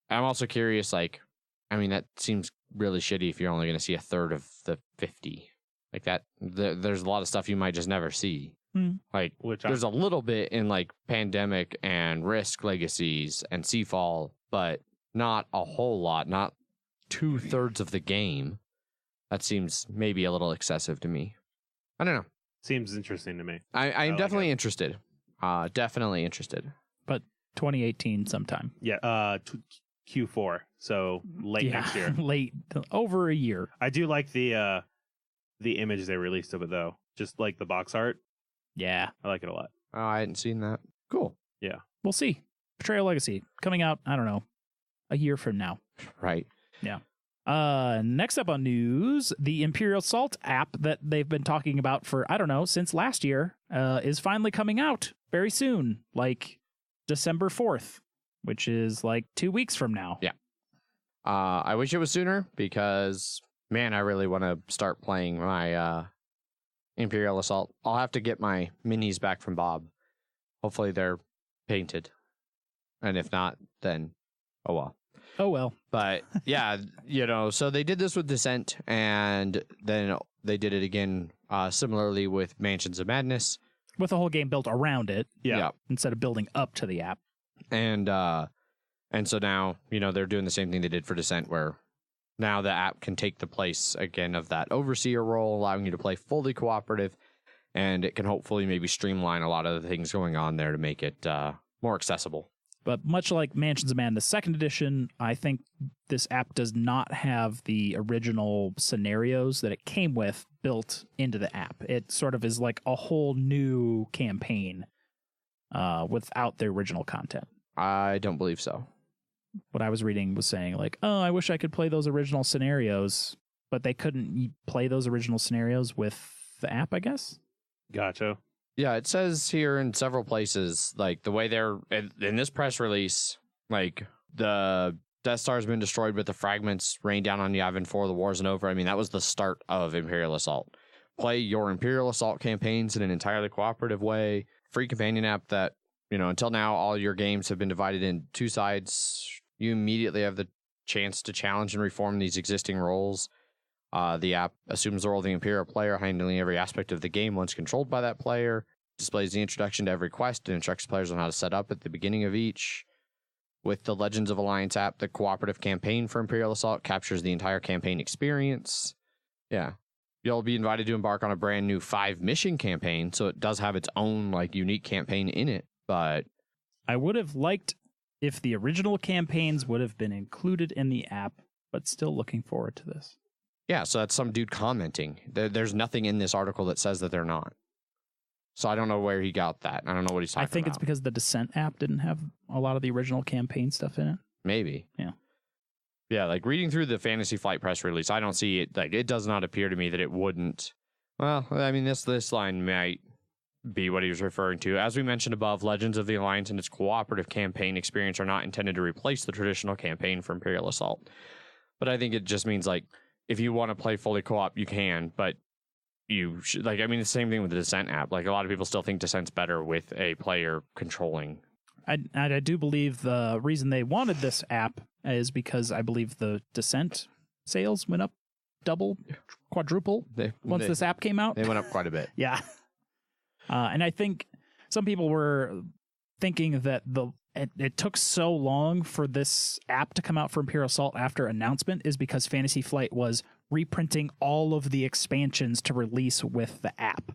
I'm also curious, that seems really shitty if you're only going to see 1/3 of the 50. There's a lot of stuff you might just never see. There's a little bit in, Pandemic and Risk Legacies and Seafall, but not a whole lot, not 2/3 of the game. That seems maybe a little excessive to me. I don't know. Seems interesting to me. I'm definitely interested. Definitely interested. But 2018 sometime. Yeah, Q4, so late next year. Late, over a year. I do like the image they released of it, though. Just like the box art. Yeah. I like it a lot. Oh, I hadn't seen that. Cool. Yeah. We'll see. Betrayal Legacy coming out, I don't know, a year from now. Right. Yeah. Next up on news, the Imperial Salt app that they've been talking about for, I don't know, since last year, is finally coming out very soon, December 4th, which is 2 weeks from now. Yeah. I wish it was sooner because, man, I really want to start playing my Imperial Assault. I'll have to get my minis back from Bob. Hopefully they're painted. And if not, then, oh well. Oh, well. But yeah, so they did this with Descent, and then they did it again similarly with Mansions of Madness. With a whole game built around it. Yeah. Instead of building up to the app. And so now, they're doing the same thing they did for Descent, where now the app can take the place again of that overseer role, allowing you to play fully cooperative, and it can hopefully maybe streamline a lot of the things going on there to make it more accessible. But much like Mansions of Madness 2nd Edition, I think this app does not have the original scenarios that it came with built into the app. It sort of is like a whole new campaign without the original content. I don't believe so. What I was reading was saying oh, I wish I could play those original scenarios, but they couldn't play those original scenarios with the app, I guess. Gotcha. Yeah, it says here in several places, the way they're in this press release, the Death Star's been destroyed, but the fragments rain down on Yavin 4, the war's not over. I mean, that was the start of Imperial Assault. Play your Imperial Assault campaigns in an entirely cooperative way. Free companion app that, until now, all your games have been divided in two sides. You immediately have the chance to challenge and reform these existing roles. The app assumes the role of the Imperial player, handling every aspect of the game once controlled by that player, displays the introduction to every quest, and instructs players on how to set up at the beginning of each. With the Legends of Alliance app, the cooperative campaign for Imperial Assault captures the entire campaign experience. Yeah. You'll be invited to embark on a brand new 5-mission campaign, so it does have its own unique campaign in it, but I would have liked if the original campaigns would have been included in the app, but still looking forward to this. Yeah, so that's some dude commenting. There's nothing in this article that says that they're not. So I don't know where he got that. I don't know what he's talking about. I think it's because the Descent app didn't have a lot of the original campaign stuff in it. Maybe. Yeah. Yeah, reading through the Fantasy Flight press release, I don't see it. It does not appear to me that it wouldn't. Well, I mean, this line might be what he was referring to. As we mentioned above, Legends of the Alliance and its cooperative campaign experience are not intended to replace the traditional campaign for Imperial Assault. But I think it just means if you want to play fully co-op, you can, but you should, it's the same thing with the Descent app. A lot of people still think Descent's better with a player controlling. I do believe the reason they wanted this app is because I believe the Descent sales went up double, quadruple once this app came out. They went up quite a bit. Yeah. And I think some people were thinking that it took so long for this app to come out for Imperial Assault after announcement is because Fantasy Flight was reprinting all of the expansions to release with the app.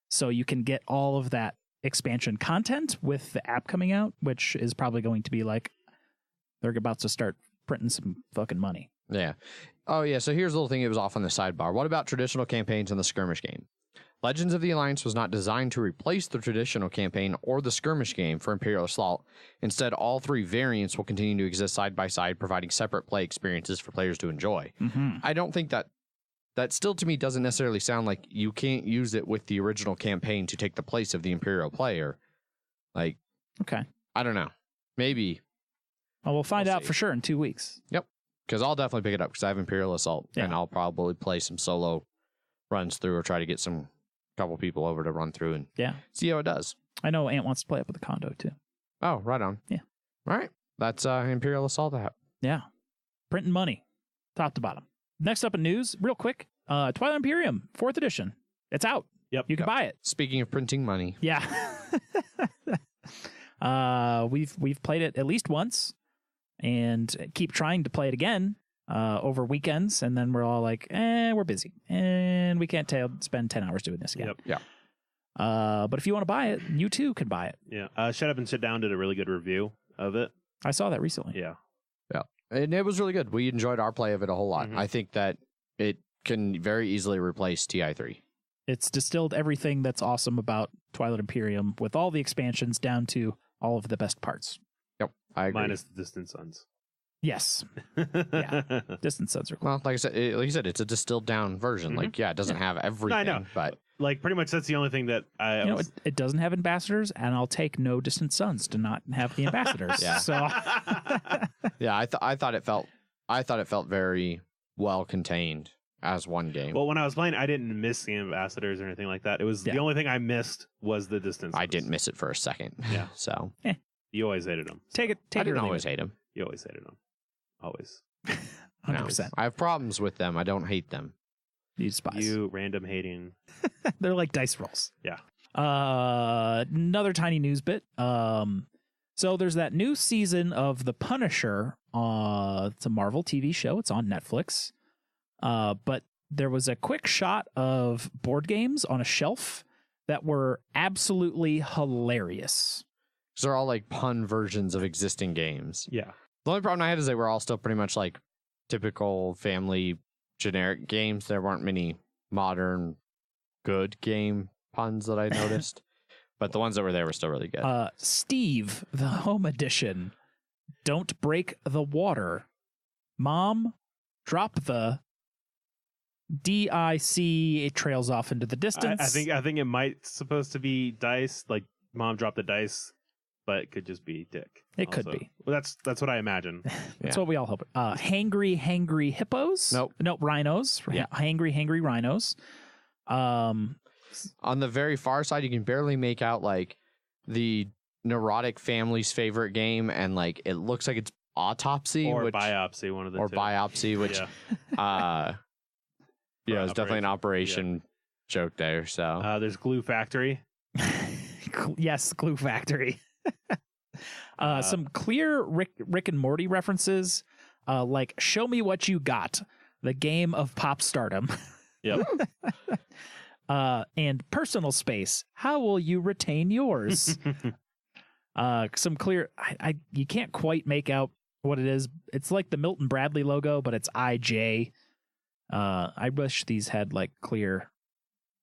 So you can get all of that expansion content with the app coming out, which is probably going to be like they're about to start printing some fucking money. Yeah. Oh, yeah. So here's a little thing that was off on the sidebar. What about traditional campaigns in the skirmish game? Legends of the Alliance was not designed to replace the traditional campaign or the skirmish game for Imperial Assault. Instead, all three variants will continue to exist side by side, providing separate play experiences for players to enjoy. Mm-hmm. I don't think that still to me doesn't necessarily sound like you can't use it with the original campaign to take the place of the Imperial player. Like, okay. I don't know. Maybe. Well, we'll find out see. for sure in 2 weeks. Yep. Because I'll definitely pick it up because I have Imperial Assault and I'll probably play some solo runs through or try to get some couple people over to run through and see how it does. I know Ant wants to play up with the condo too. Oh, right on. Yeah. All right. That's Imperial Assault app. Yeah. Printing money, top to bottom. Next up in news, real quick, Twilight Imperium, 4th edition. It's out. Yep. You can buy it. Speaking of printing money. Yeah. We've played it at least once and keep trying to play it again over weekends, and then we're all like, we're busy and we can't spend 10 hours doing this again. Yep. Yeah. But if you want to buy it, you too can buy it. Yeah. Shut Up and Sit Down did a really good review of it. I saw that recently. Yeah. Yeah. And it was really good. We enjoyed our play of it a whole lot. Mhm. I think that it can very easily replace TI3. It's distilled everything that's awesome about Twilight Imperium with all the expansions down to all of the best parts. Yep. I agree. Minus the Distant Suns. Yes. Yeah. Distant Suns are cool. Well, like you said, it's a distilled down version. Mhm. Like, yeah, it doesn't have everything. I know. But Like, pretty much that's the only thing that I it doesn't have ambassadors, and I'll take no Distant Suns to not have the ambassadors. Yeah. So yeah, I thought it felt very well contained as one game. Well, when I was playing, I didn't miss the ambassadors or anything like that. It was the only thing I missed was the distance. I didn't miss it for a second. Yeah. So You always hated them. take it. I Take it. didn't or leave always it. hate them. You always hated them. Always. 100%. I have problems with them. I don't hate them. You despise. You random hating. They're like dice rolls. Yeah. Another tiny news bit. So there's that new season of The Punisher. It's a Marvel TV show. It's on Netflix. But there was a quick shot of board games on a shelf that were absolutely hilarious. They're all like pun versions of existing games. Yeah. The only problem I had is they were all still pretty much like typical family generic games. There weren't many modern good game puns that I noticed. But the ones that were there were still really good. Steve, the home edition. Don't break the water. Mom, drop the DIC. It trails off into the distance. I think it might supposed to be dice, like Mom dropped the dice, but it could just be Dick. It also. could be. Well, that's what I imagine. That's Yeah. what we all hope. Hangry hippos? Nope. Nope, rhinos. Yeah. Hangry rhinos. On the very far side, you can barely make out like the neurotic family's favorite game, and like it looks like it's Autopsy Or which, Biopsy, one of the two. Biopsy, which Yeah. it's definitely an operation joke there. So There's Glue Factory. Yes, Glue Factory. Some clear Rick and Morty references, like "Show me what you got," the game of pop stardom. Yep. And personal space. How will you retain yours? Some clear. You can't quite make out what it is. It's like the Milton Bradley logo, but it's IJ. I wish these had like clear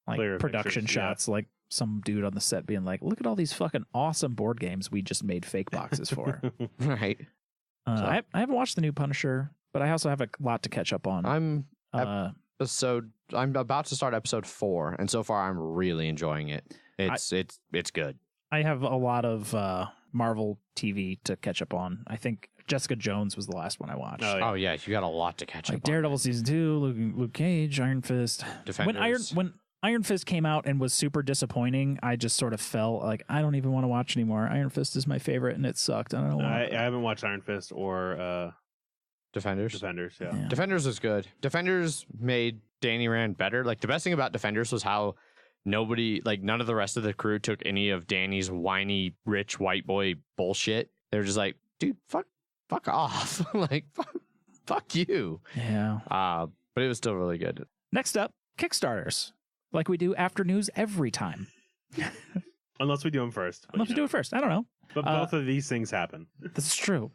production pictures, shots, like some dude on the set being like, "Look at all these fucking awesome board games we just made fake boxes for." right. I haven't watched the new Punisher, but I also have a lot to catch up on. I'm about to start episode 4, and so far I'm really enjoying it. It's good. I have a lot of Marvel TV to catch up on. I think Jessica Jones was the last one I watched. Oh, yeah. Oh yeah, you got a lot to catch Like up Daredevil season 2, Luke Cage, Iron Fist. on. Defenders. When Iron Fist came out and was super disappointing, I just sort of felt like I don't even want to watch anymore. Iron Fist is my favorite, and it sucked. I don't know. I haven't watched Iron Fist or Defenders, yeah. Defenders was good. Defenders made Danny Rand better. Like, the best thing about Defenders was how none of the rest of the crew took any of Danny's whiny, rich white boy bullshit. They were just like, dude, fuck off. Like, fuck you. Yeah. But it was still really good. Next up, Kickstarters. Like we do after news every time. Unless we do them first. Unless we do it first. I don't know. But both of these things happen. That's true.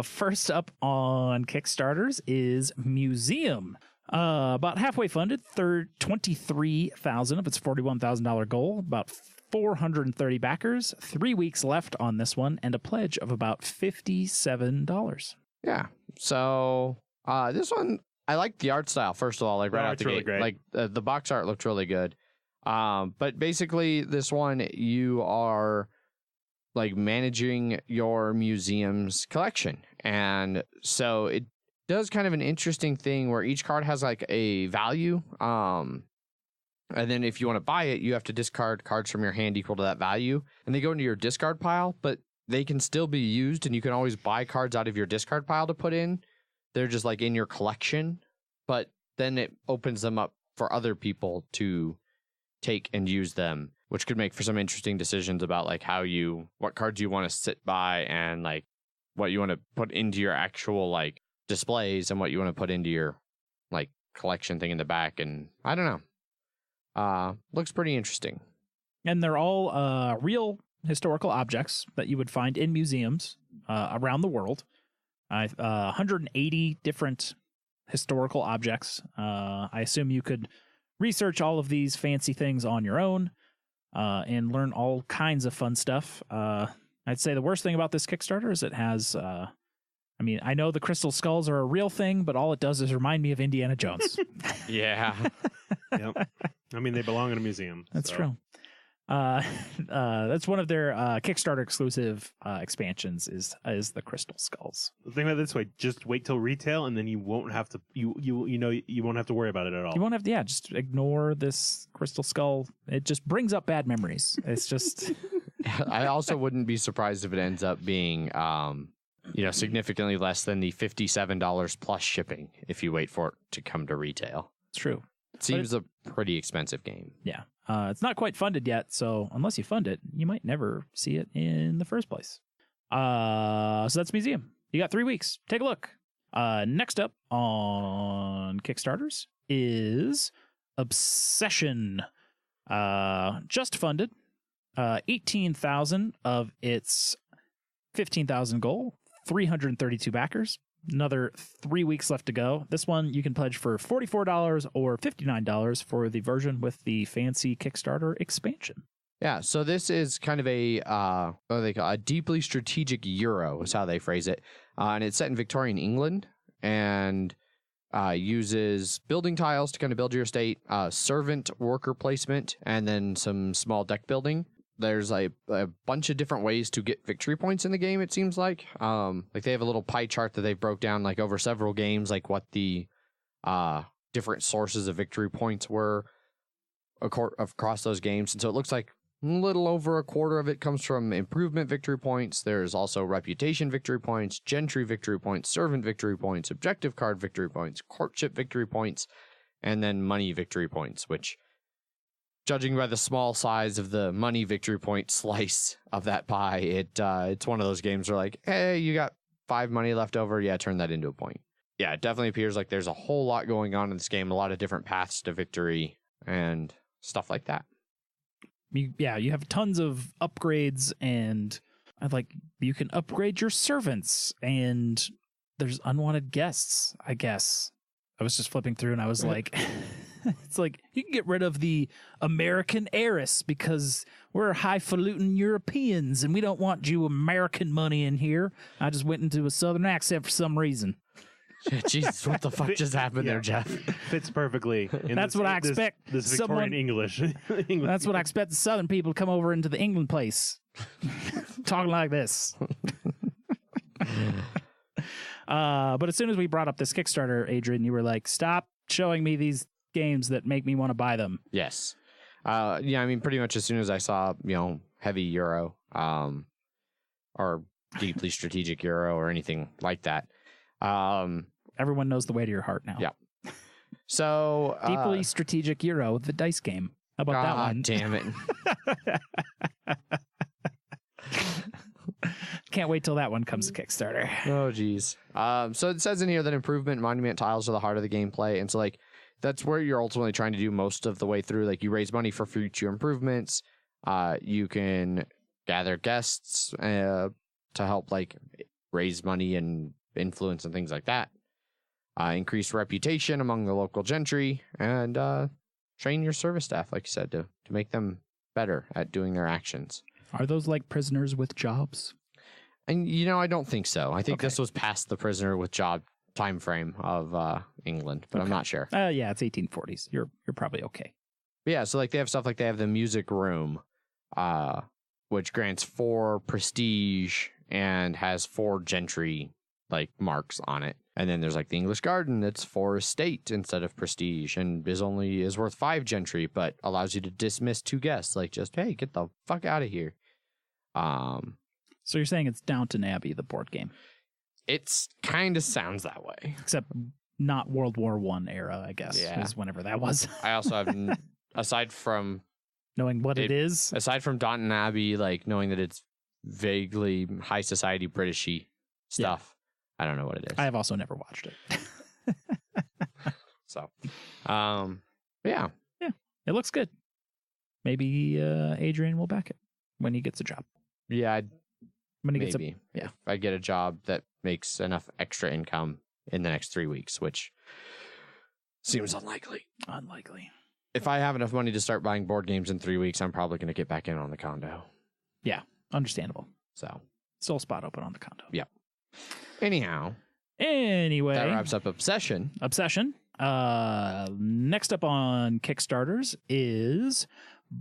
First up on Kickstarters is Museum. About halfway funded, 23,000 of its $41,000 goal. About 430 backers. 3 weeks left on this one, and a pledge of about $57. Yeah. So this one, I like the art style. First of all, like right out the really gate, great. like the box art looked really good. But basically, this one you are like managing your museum's collection, and so it does kind of an interesting thing where each card has like a value. And then if you want to buy it, you have to discard cards from your hand equal to that value, and they go into your discard pile, but they can still be used, and you can always buy cards out of your discard pile to put in. They're just like in your collection, but then it opens them up for other people to take and use them, which could make for some interesting decisions about like what cards you want to sit by, and like what you want to put into your actual like displays, and what you want to put into your like collection thing in the back. And I don't know. Looks pretty interesting. And they're all real historical objects that you would find in museums around the world. 180 different historical objects. I assume you could research all of these fancy things on your own and learn all kinds of fun stuff. I'd say the worst thing about this Kickstarter is it has... I know the crystal skulls are a real thing, but all it does is remind me of Indiana Jones. Yeah. Yep. I mean, they belong in a museum. That's true. That's one of their Kickstarter exclusive expansions is the crystal skulls. Think about it this way: just wait till retail, and then you won't have to you won't have to worry about it at all. You won't have to. Yeah, just ignore this crystal skull. It just brings up bad memories. It's just. I also wouldn't be surprised if it ends up being significantly less than the $57 plus shipping if you wait for it to come to retail. It's true. It seems a pretty expensive game. Yeah. It's not quite funded yet, so unless you fund it, you might never see it in the first place. So that's Museum. You got 3 weeks. Take a look. Next up on Kickstarters is Obsession. Just funded. 18,000 of its 15,000 goal. 332 backers. Another 3 weeks left to go. This one you can pledge for $44 or $59 for the version with the fancy Kickstarter expansion. Yeah, so this is kind of a deeply strategic Euro is how they phrase it. And it's set in Victorian England and uses building tiles to kind of build your estate, servant worker placement, and then some small deck building. There's a bunch of different ways to get victory points in the game, it seems like. Like they have a little pie chart that they broke down like over several games, like what the different sources of victory points were across those games. And so it looks like a little over a quarter of it comes from improvement victory points. There's also reputation victory points, gentry victory points, servant victory points, objective card victory points, courtship victory points, and then money victory points, which... judging by the small size of the money victory point slice of that pie, it's one of those games where like, hey, you got 5 money left over. Yeah, turn that into a point. Yeah, it definitely appears like there's a whole lot going on in this game, a lot of different paths to victory and stuff like that. You have tons of upgrades, and like you can upgrade your servants, and there's unwanted guests, I guess. I was just flipping through and I was like, it's like you can get rid of the American heiress because we're highfalutin Europeans and we don't want you American money in here. I just went into a Southern accent for some reason. Jesus, what the fuck just happened there, Jeff? Fits perfectly. That's what I expect. This Victorian English. That's what I expect the Southern people to come over into the England place. Talking like this. But as soon as we brought up this Kickstarter, Adrian, you were like, stop showing me these games that make me want to buy them. Yes. Yeah, I mean, pretty much as soon as I saw, heavy Euro, or deeply strategic Euro or anything like that. Everyone knows the way to your heart now. Yeah. So Deeply strategic Euro, the dice game. How about that one? Damn it. Can't wait till that one comes to Kickstarter. Oh, geez. So it says in here that improvement monument tiles are the heart of the gameplay. And so, like, that's where you're ultimately trying to do most of the way through. Like, you raise money for future improvements. You can gather guests to help, like, raise money and influence and things like that. Increase reputation among the local gentry. And train your service staff, like you said, to make them better at doing their actions. Are those like prisoners with jobs? And, I don't think so. I think Okay. this was past the prisoner with job time frame of England, but I'm not sure. Yeah, it's 1840s. You're probably okay. But yeah, so like they have stuff like they have the music room, which grants 4 prestige and has 4 gentry like marks on it. And then there's like the English garden that's 4 estate instead of prestige and is worth 5 gentry, but allows you to dismiss 2 guests. Like just, hey, get the fuck out of here. So you're saying it's Downton Abbey, the board game, It's kind of sounds that way. except not World War I era, I guess. Yeah. Is whenever that was. I also have, aside from Knowing what it is. aside from Downton Abbey, like knowing that it's vaguely high society Britishy stuff, I don't know what it is. I have also never watched it. So, yeah. It looks good. Maybe Adrian will back it when he gets a job. Yeah, When he gets maybe. yeah. If I get a job that makes enough extra income in the next 3 weeks, which seems unlikely. Unlikely. If I have enough money to start buying board games in 3 weeks, I'm probably going to get back in on the condo. Understandable. So, Still a spot open on the condo. yeah. Anyhow, Anyway. that wraps up Obsession. Obsession. Next up on Kickstarters is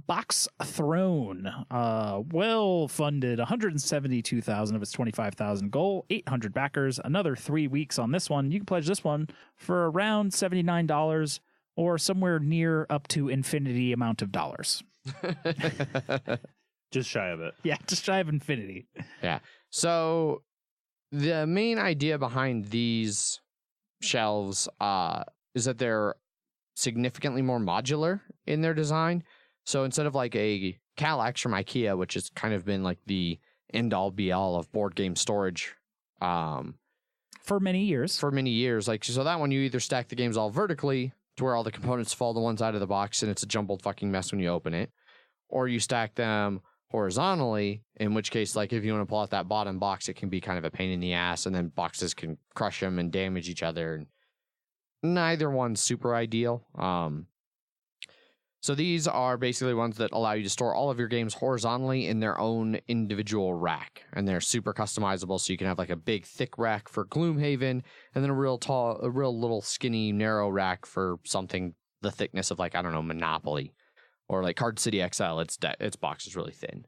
BoxThrone. Well funded, 172,000 of its 25,000 goal, 800 backers. Another 3 weeks on this one. You can pledge this one for around $79 or somewhere near up to infinity amount of dollars. Just shy of it. Yeah, just shy of infinity. So the main idea behind these shelves is that they're significantly more modular in their design. So instead of like a Kallax from IKEA, which has kind of been like the end-all be-all of board game storage For many years. like, so that one you either stack the games all vertically to where all the components fall to one side of the box and it's a jumbled fucking mess when you open it, or you stack them horizontally, in which case, like, if you want to pull out that bottom box, it can be kind of a pain in the ass, and then boxes can crush them and damage each other. And neither one's super ideal. So these are basically ones that allow you to store all of your games horizontally in their own individual rack, and they're super customizable. So you can have like a big, thick rack for Gloomhaven, and then a real little skinny, narrow rack for something the thickness of, like, I don't know, Monopoly. Or like Card City XL, its box is really thin,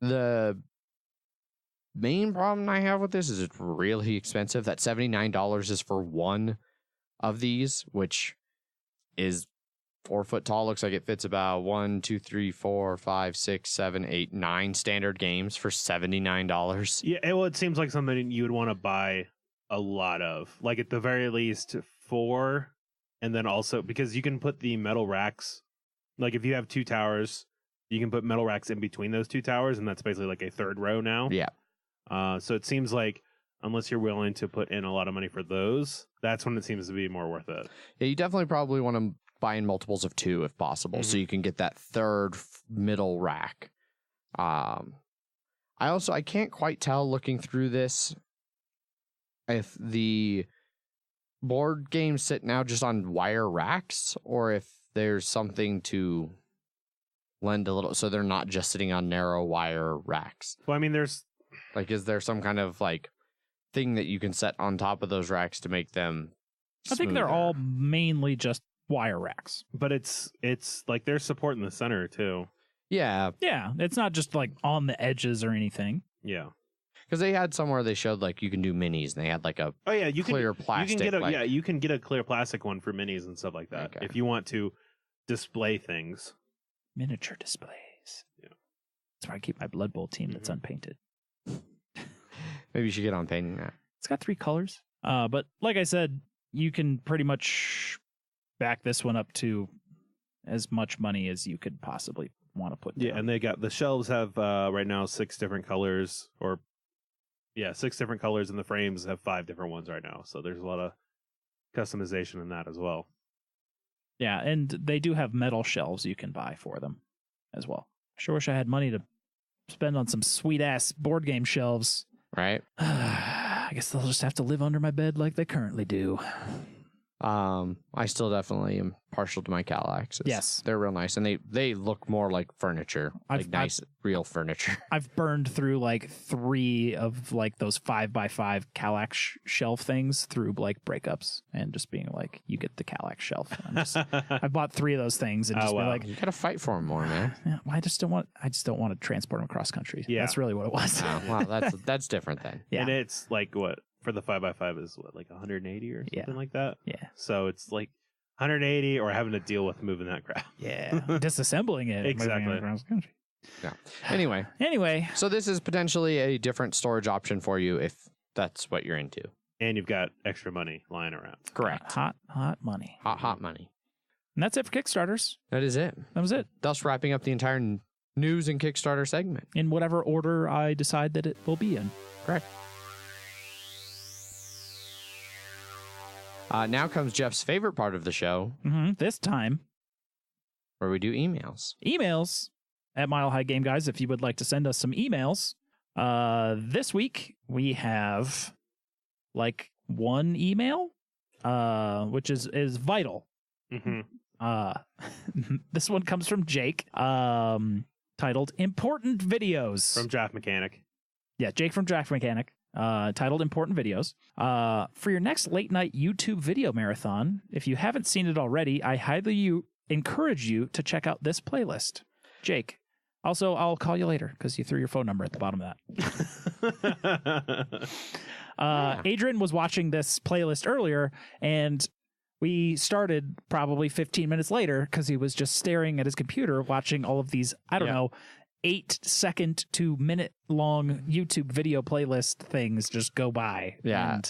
The main problem I have with this is it's really expensive. That $79 is for one of these, which is 4 foot tall. Looks like it fits about 1, 2, 3, 4, 5, 6, 7, 8, 9 standard games for $79. Yeah, well, it seems like something you would want to buy a lot of. Like, at the very least, 4. And then also, because you can put the metal racks, like if you have 2 towers, you can put metal racks in between those 2 towers, and that's basically like a third row now. Yeah. So it seems like, unless you're willing to put in a lot of money for those, that's when it seems to be more worth it. Yeah, you definitely probably want to buy in multiples of 2 if possible, so you can get that third middle rack. I can't quite tell looking through this if the board games sit now just on wire racks, or if there's something to lend a little, so they're not just sitting on narrow wire racks. Well, I mean, there's like, is there some kind of like thing that you can set on top of those racks to make them I think they're smoother? all mainly just wire racks. but it's like there's support in the center too. Yeah, Yeah, it's not just like on the edges or anything. Yeah. because they had somewhere they showed like you can do minis, and they had like a Oh yeah, you clear can plastic. you can get like, you can get a clear plastic one for minis and stuff like that Okay. if you want to display things. Miniature displays. Yeah. That's where I keep my Blood Bowl team that's unpainted. Maybe you should get on painting that. It's got 3 colors. But like I said, you can pretty much back this one up to as much money as you could possibly want to put down. Yeah, and they got the shelves have right now 6 different colors, 6 different colors, and the frames have 5 different ones right now. So there's a lot of customization in that as well. Yeah, and they do have metal shelves you can buy for them as well. Sure wish I had money to spend on some sweet ass board game shelves. Right. I guess they'll just have to live under my bed like they currently do. I still definitely am partial to my Calaxes. Yes. They're real nice, and they look more like furniture, nice real furniture. I've burned through like 3 of like those 5x5 Calax shelf things through like breakups and just being like, you get the Calax shelf. I bought 3 of those things and just be like, you gotta fight for them more, man. Yeah, well, I just don't want to transport them across country. Yeah. That's really what it was. Oh, well, that's different then. Yeah. And it's like what for the 5x5 is what, like 180 or something like that. Yeah. So it's like 180 or having to deal with moving that crap. Yeah. Disassembling it. Exactly. Across the country. Yeah. Anyway, so this is potentially a different storage option for you if that's what you're into. And you've got extra money lying around. Correct. Hot money. Hot money. And that's it for Kickstarters. That is it. That was it. Thus wrapping up the entire news and Kickstarter segment. In whatever order I decide that it will be in. Correct. Now comes Jeff's favorite part of the show, This time, where we do emails. Emails at Mile High Game Guys. If you would like to send us some emails, this week we have like 1 email, which is vital. This one comes from Jake, titled "Important Videos" From Draft Mechanic. Yeah, Jake from Draft Mechanic. Titled Important Videos. For your next late night YouTube video marathon, if you haven't seen it already, I highly encourage you to check out this playlist. Jake, also, I'll call you later because you threw your phone number at the bottom of that. Adrian was watching this playlist earlier, and we started probably 15 minutes later because he was just staring at his computer watching all of these, 8-second to minute-long YouTube video playlist things just go by. Yeah.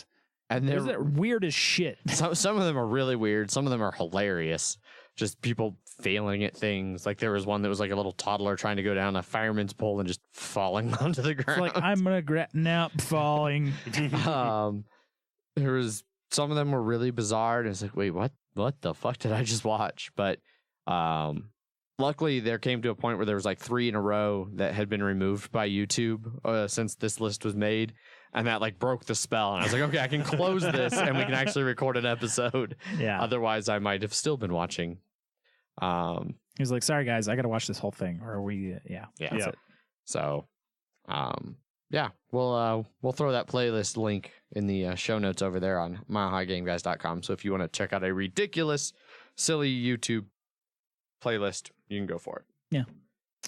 And they're weird as shit. Some of them are really weird. Some of them are hilarious. Just people failing at things. Like there was one that was like a little toddler trying to go down a fireman's pole and just falling onto the ground. It's like, I'm going to falling. There was some of them were really bizarre. And it's like, wait, what the fuck did I just watch? But luckily, there came to a point where there was like 3 in a row that had been removed by YouTube since this list was made, and that like broke the spell. And I was like, okay, I can close this, and we can actually record an episode. Yeah. Otherwise, I might have still been watching. He was like, "Sorry guys, I got to watch this whole thing." Or that's it. So, we'll throw that playlist link in the show notes over there on milehighgameguys.com. So if you want to check out a ridiculous, silly YouTube playlist, you can go for it. Yeah.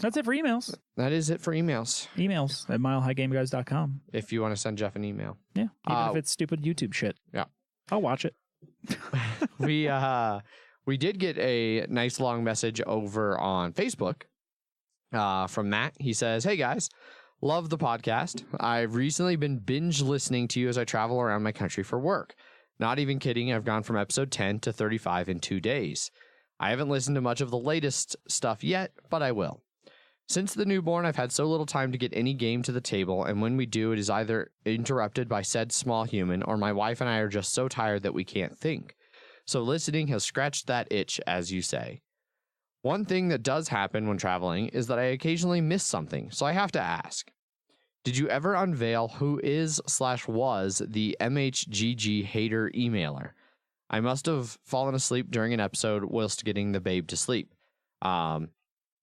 That's it for emails. That is it for emails. Emails at milehighgameguys.com. If you want to send Jeff an email. Yeah. Even if it's stupid YouTube shit. Yeah. I'll watch it. We did get a nice long message over on Facebook from Matt. He says, "Hey guys, love the podcast. I've recently been binge listening to you as I travel around my country for work. Not even kidding. I've gone from episode 10 to 35 in 2 days. I haven't listened to much of the latest stuff yet, but I will. Since the newborn, I've had so little time to get any game to the table, and when we do, it is either interrupted by said small human, or my wife and I are just so tired that we can't think. So listening has scratched that itch, as you say. One thing that does happen when traveling is that I occasionally miss something, so I have to ask. Did you ever unveil who is/was the MHGG hater emailer? I must have fallen asleep during an episode whilst getting the babe to sleep."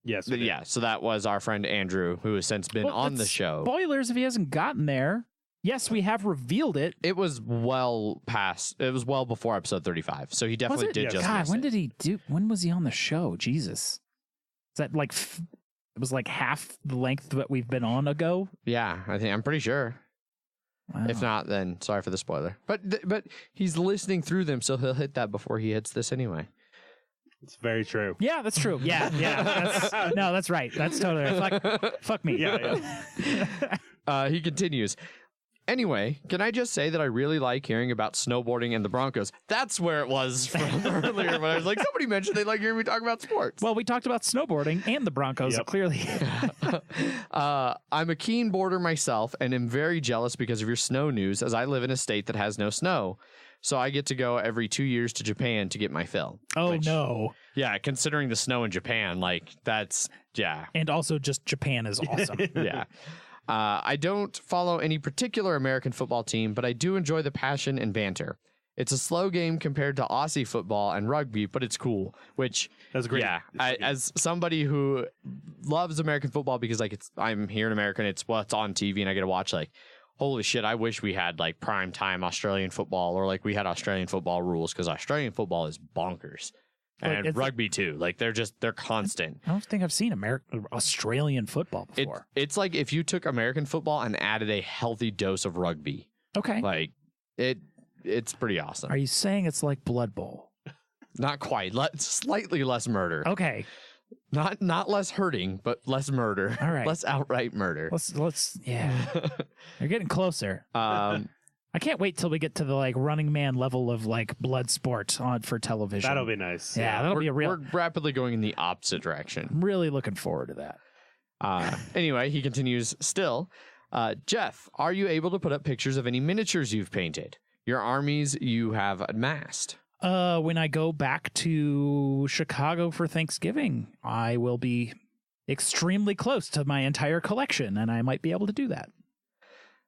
Yes. Yeah, so that was our friend Andrew, who has since been on the show. Spoilers if he hasn't gotten there. Yes, we have revealed it. It was well before episode 35, so he definitely did just God, miss when it. did he do? When was he on the show? Jesus. Is that like, it was like half the length that we've been on ago? Yeah, I'm pretty sure. Wow. If not, then sorry for the spoiler. But he's listening through them, so he'll hit that before he hits this anyway. It's very true. Yeah, that's true. Yeah. That's right. That's totally right. Fuck me. Yeah. He continues. Anyway, can I just say that I really like hearing about snowboarding and the Broncos? That's where it was from earlier when I was like, somebody mentioned they like hearing me talk about sports. Well, we talked about snowboarding and the Broncos, so clearly. I'm a keen boarder myself and am very jealous because of your snow news, as I live in a state that has no snow. So I get to go every 2 years to Japan to get my fill. Oh, no. Yeah, considering the snow in Japan, like, that's, yeah. And also just Japan is awesome. Yeah. I don't follow any particular American football team, but I do enjoy the passion and banter. It's a slow game compared to Aussie football and rugby, but it's cool, which That's great. Yeah, as somebody who loves American football because like I'm here in America and it's what's on TV and I get to watch, like, holy shit, I wish we had like prime time Australian football, or like we had Australian football rules, because Australian football is bonkers. And Like, rugby too. Like they're constant. I don't think I've seen Australian football before. It's like if you took American football and added a healthy dose of rugby. Okay. Like it's pretty awesome. Are you saying it's like Blood Bowl? Not quite. Slightly less murder. Okay. Not less hurting, but less murder. All right. Less outright murder. Let's yeah. You're getting closer. I can't wait till we get to the like Running Man level of like blood sport on for television. That'll be nice. Yeah, that'll be a real. We're rapidly going in the opposite direction. I'm really looking forward to that. Anyway, he continues still. Jeff, are you able to put up pictures of any miniatures you've painted? Your armies you have amassed? When I go back to Chicago for Thanksgiving, I will be extremely close to my entire collection, and I might be able to do that.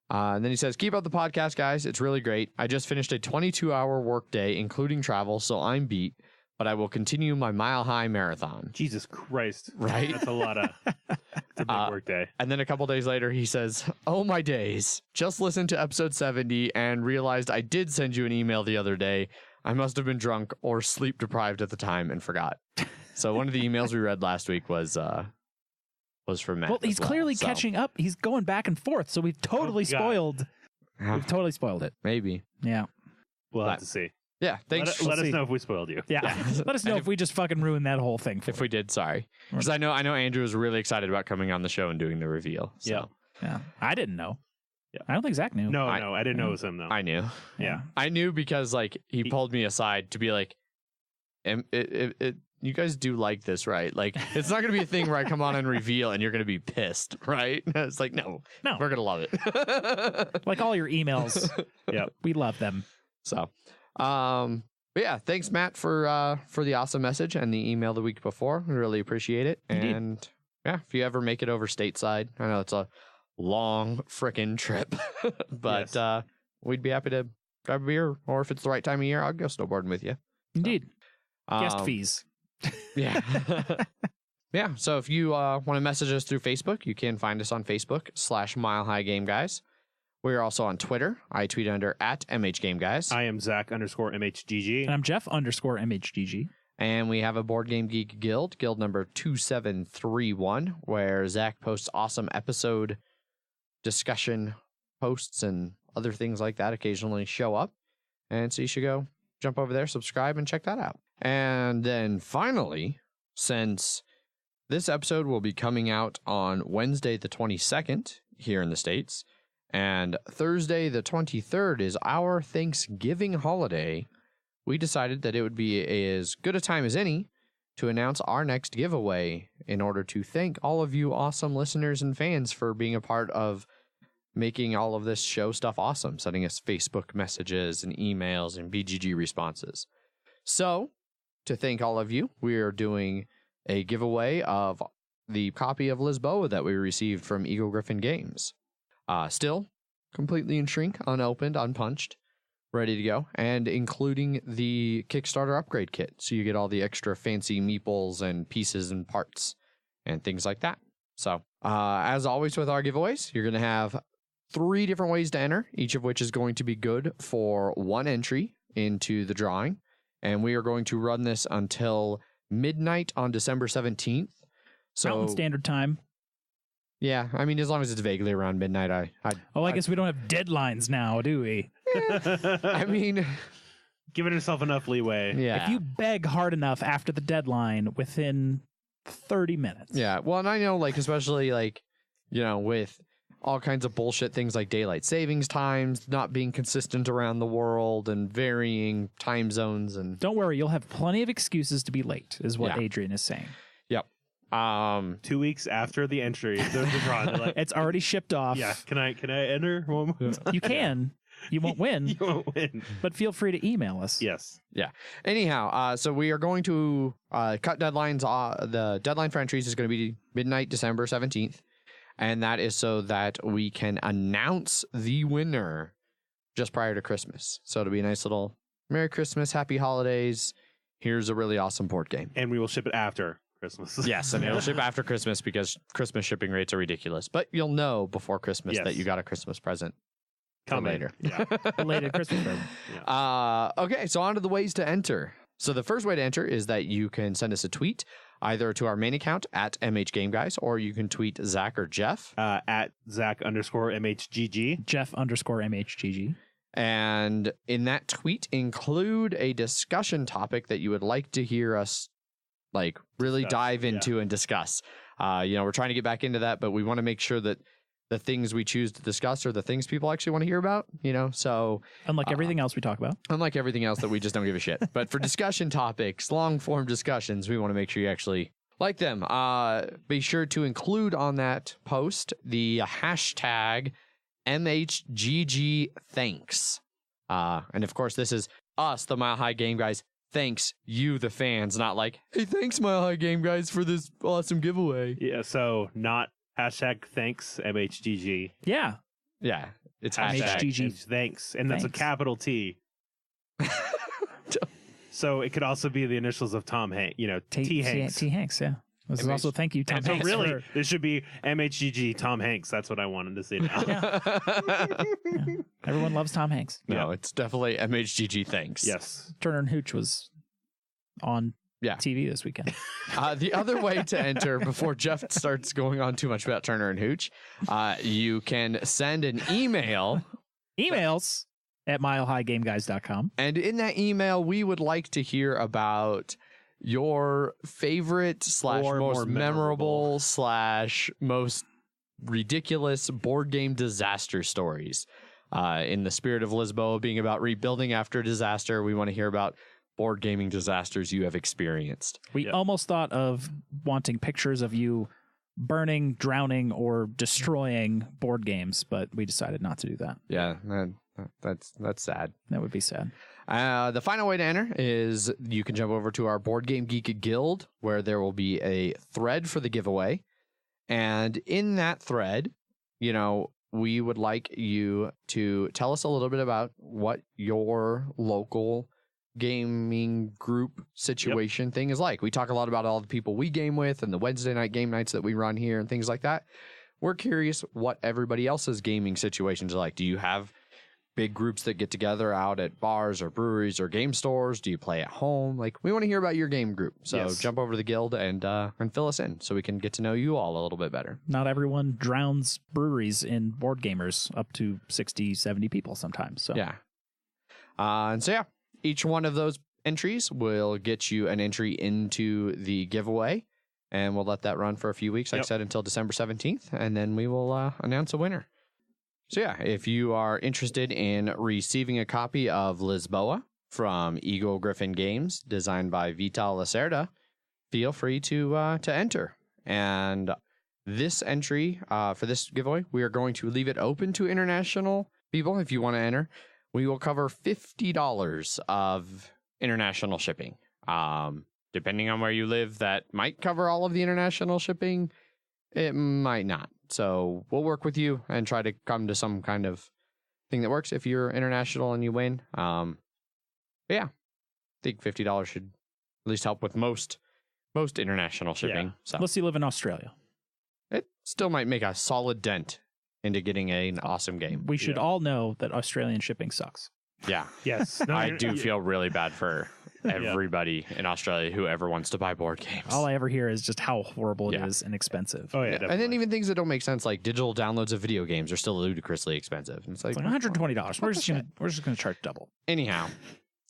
And then he says, keep up the podcast, guys. It's really great. I just finished a 22-hour workday, including travel, so I'm beat, but I will continue my mile-high marathon. Jesus Christ. Right? That's a lot of... It's a big work day. And then a couple days later, he says, oh, my days. Just listened to episode 70 and realized I did send you an email the other day. I must have been drunk or sleep deprived at the time and forgot. So one of the emails we read last week was from Matt. Well, he's clearly catching up. He's going back and forth, so we've totally spoiled. We've totally spoiled it. Maybe. Yeah. We'll have to see. Yeah. Thanks. Let us know if we spoiled you. Yeah. Let us know if we just fucking ruined that whole thing. If we did, sorry. Because I know Andrew was really excited about coming on the show and doing the reveal. So. Yeah. I didn't know. Yeah. I don't think Zach knew. No, I didn't know it was him though. I knew. Yeah. I knew because like he pulled me aside to be like, you guys do like this, right? Like, it's not going to be a thing where I come on and reveal and you're going to be pissed, right? It's like, no, we're going to love it. Like all your emails. Yeah. We love them. So, but yeah, thanks, Matt, for the awesome message and the email the week before. We really appreciate it. Indeed. And yeah, if you ever make it over stateside, I know it's a long frickin' trip, but Yes. We'd be happy to grab a beer, or if it's the right time of year, I'll go snowboarding with you. Indeed. Guest Um, fees. Yeah. Yeah. So if you want to message us through Facebook, you can find us on Facebook /Mile High Game Guys. We are also on Twitter. I tweet under @MHGameGuys. I am Zach_MHGG. And I'm Jeff_MHGG. And we have a Board Game Geek Guild number 2731, where Zach posts awesome episode discussion posts and other things like that occasionally show up. And so you should go jump over there, subscribe, and check that out. And then finally, since this episode will be coming out on Wednesday the 22nd here in the States, and Thursday the 23rd is our Thanksgiving holiday, we decided that it would be as good a time as any to announce our next giveaway in order to thank all of you awesome listeners and fans for being a part of making all of this show stuff awesome, sending us Facebook messages and emails and BGG responses. So, to thank all of you, we are doing a giveaway of the copy of Lisboa that we received from Eagle Griffin Games. Still completely in shrink, unopened, unpunched, ready to go, and including the Kickstarter upgrade kit. So you get all the extra fancy meeples and pieces and parts and things like that. So, as always with our giveaways, you're going to have 3 different ways to enter, each of which is going to be good for 1 entry into the drawing. And we are going to run this until midnight on December 17th. So, Mountain Standard Time. Yeah, I mean, as long as it's vaguely around midnight, I I guess we don't have deadlines now, do we? I mean, giving herself enough leeway. Yeah. If you beg hard enough after the deadline, within 30 minutes. Yeah. Well, and I know, like, especially, like, you know, with all kinds of bullshit things like daylight savings times not being consistent around the world and varying time zones. And Don't worry, you'll have plenty of excuses to be late, is what Yeah. Adrian is saying. Yep. 2 weeks after the entry, the draw, they're like, It's already shipped off. yeah, can I enter one more time? You can. You won't win, You won't win. but feel free to email us. Yes. Anyhow, so we are going to cut deadlines. The deadline for entries is going to be midnight, December 17th. And that is so that we can announce the winner just prior to Christmas. So it'll be a nice little Merry Christmas, Happy Holidays. Here's a really awesome board game. And we will ship it after Christmas. Yes, and it'll ship after Christmas because Christmas shipping rates are ridiculous. But you'll know before Christmas Yes. that you got a Christmas present. Come later. Yeah. Belated Christmas present. Okay, so on to the ways to enter. So the first way to enter is that you can send us a tweet either to our main account at MHGameGuys, or you can tweet Zach or Jeff. At Zach_MHGG. Jeff_MHGG. And in that tweet, include a discussion topic that you would like to hear us like really Discuss, dive yeah. into and discuss. You know, we're trying to get back into that, but we want to make sure that the things we choose to discuss are the things people actually want to hear about, you know? So Unlike everything else we talk about. unlike everything else that we just don't give a shit. But for discussion topics, long form discussions, we want to make sure you actually like them. Be sure to include on that post the hashtag MHGG thanks. And of course, this is us, the Mile High Game Guys. Thanks you, the fans, not like, hey, thanks, Mile High Game Guys, for this awesome giveaway. Yeah, so not hashtag thanks MHGG. Yeah. Yeah, it's Hashtag hashtag. MHGG. Thanks. And that's a Thanks. capital T. So it could also be the initials of Tom Hanks, you know, T Hanks. T. Hanks, yeah. This is also thank you, Tom And so Hanks. really, for- this should be MHGG Tom Hanks. That's what I wanted to say now. Yeah. Everyone loves Tom Hanks. No, it's definitely MHGG thanks. Yes. Turner and Hooch was on Yeah. TV this weekend. The other way to enter, before Jeff starts going on too much about Turner and Hooch, you can send an email. Emails at milehighgameguys.com. And in that email, we would like to hear about your favorite / Or most more memorable / most ridiculous board game disaster stories. In the spirit of Lisboa being about rebuilding after disaster, we want to hear about board gaming disasters you have experienced. We almost thought of wanting pictures of you burning, drowning, or destroying board games, but we decided not to do that. Yeah, that's sad. That would be sad. The final way to enter is you can jump over to our Board Game Geek Guild, where there will be a thread for the giveaway. And in that thread, you know, we would like you to tell us a little bit about what your local gaming group situation thing is like. We talk a lot about all the people we game with and the Wednesday night game nights that we run here and things like that. We're curious what everybody else's gaming situations are like. Do you have big groups that get together out at bars or breweries or game stores? Do you play at home? Like, we want to hear about your game group. So Yes. jump over to the guild and fill us in so we can get to know you all a little bit better. Not everyone drowns breweries in board gamers, up to 60, 70 people sometimes. So Yeah. And so, yeah, each one of those entries will get you an entry into the giveaway. And we'll let that run for a few weeks, like I Yep. said, until December 17th. And then we will announce a winner. So, yeah, if you are interested in receiving a copy of Lisboa from Eagle Griffin Games, designed by Vital Lacerda, feel free to enter. And this entry for this giveaway, we are going to leave it open to international people if you want to enter. We will cover $50 of international shipping. Depending on where you live, that might cover all of the international shipping. It might not. So we'll work with you and try to come to some kind of thing that works if you're international and you win. But yeah, I think $50 should at least help with most international shipping. Yeah. So unless you live in Australia. it still might make a solid dent into getting an awesome game. We should Yeah. all know that Australian shipping sucks. Yeah. Yes. No, I you're- do you- feel really bad for everybody in Australia who ever wants to buy board games. All I ever hear is just how horrible it Yeah. is and expensive. Oh, yeah. Yeah, and then definitely. even things that don't make sense, like digital downloads of video games, are still ludicrously expensive. And it's like, It's like $120. We're what just the gonna charge double. anyhow,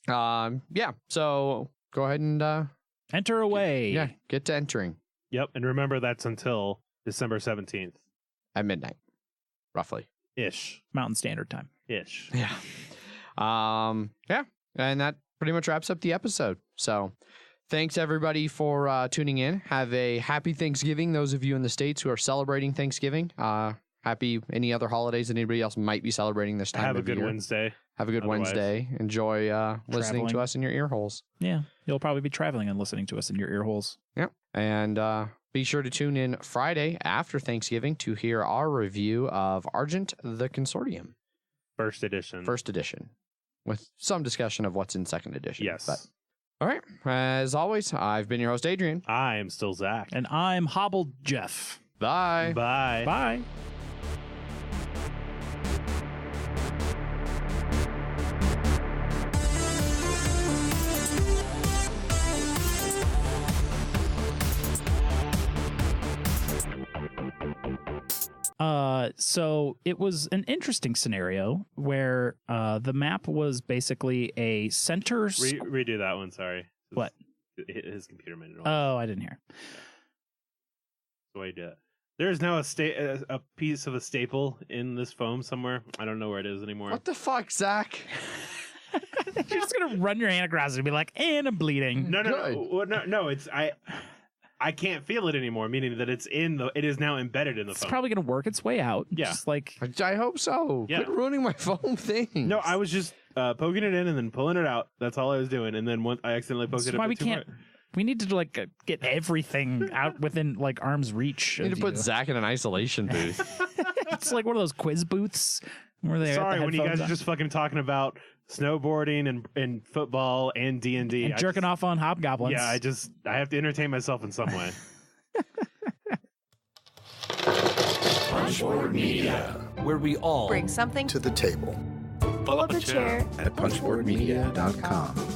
Yeah. So go ahead and Enter away. get to entering Yep. And remember, that's until December 17th. at midnight, roughly. Ish. Mountain Standard Time. Ish. Yeah. Yeah. And that pretty much wraps up the episode. So thanks everybody for tuning in. Have a happy Thanksgiving. Those of you in the States who are celebrating Thanksgiving. Happy any other holidays that anybody else might be celebrating this time Have a of good year. Wednesday. Have a good Otherwise. Wednesday. Enjoy listening to Traveling. us in your ear holes. Yeah. You'll probably be traveling and listening to us in your ear holes. Yep. And be sure to tune in Friday after Thanksgiving to hear our review of Argent the Consortium, First edition. first edition, with some discussion of what's in second edition. Yes. But, all right. As always, I've been your host, Adrian. I am still Zach. And I'm Hobbled Jeff. Bye. Bye. Bye. So it was an interesting scenario where the map was basically a center. Redo that one. Sorry. What? His computer made it. Oh, I didn't hear. The way you do it. There is now a piece of a staple in this foam somewhere. I don't know where it is anymore. What the fuck, Zach? You're just gonna run your hand across it and be like, "And I'm bleeding." No. It's I can't feel it anymore. Meaning that it is now embedded in the It's foam. probably gonna work its way out. Yeah. Just like I hope so. Yeah. Quit ruining my foam thing. No, I was just poking it in and then pulling it out. That's all I was doing. And then once I accidentally poked that's it. why a we bit too can't. far. We need to like get everything out within like arm's reach. You need of to put you. Zach in an isolation booth. It's like one of those quiz booths where they. Sorry, when you guys are on. just fucking talking about snowboarding and football and D&D. and jerking off on hobgoblins. Yeah, I have to entertain myself in some way. Punchboard Media, where we all Bring something to the table. pull up a chair. At punchboardmedia.com.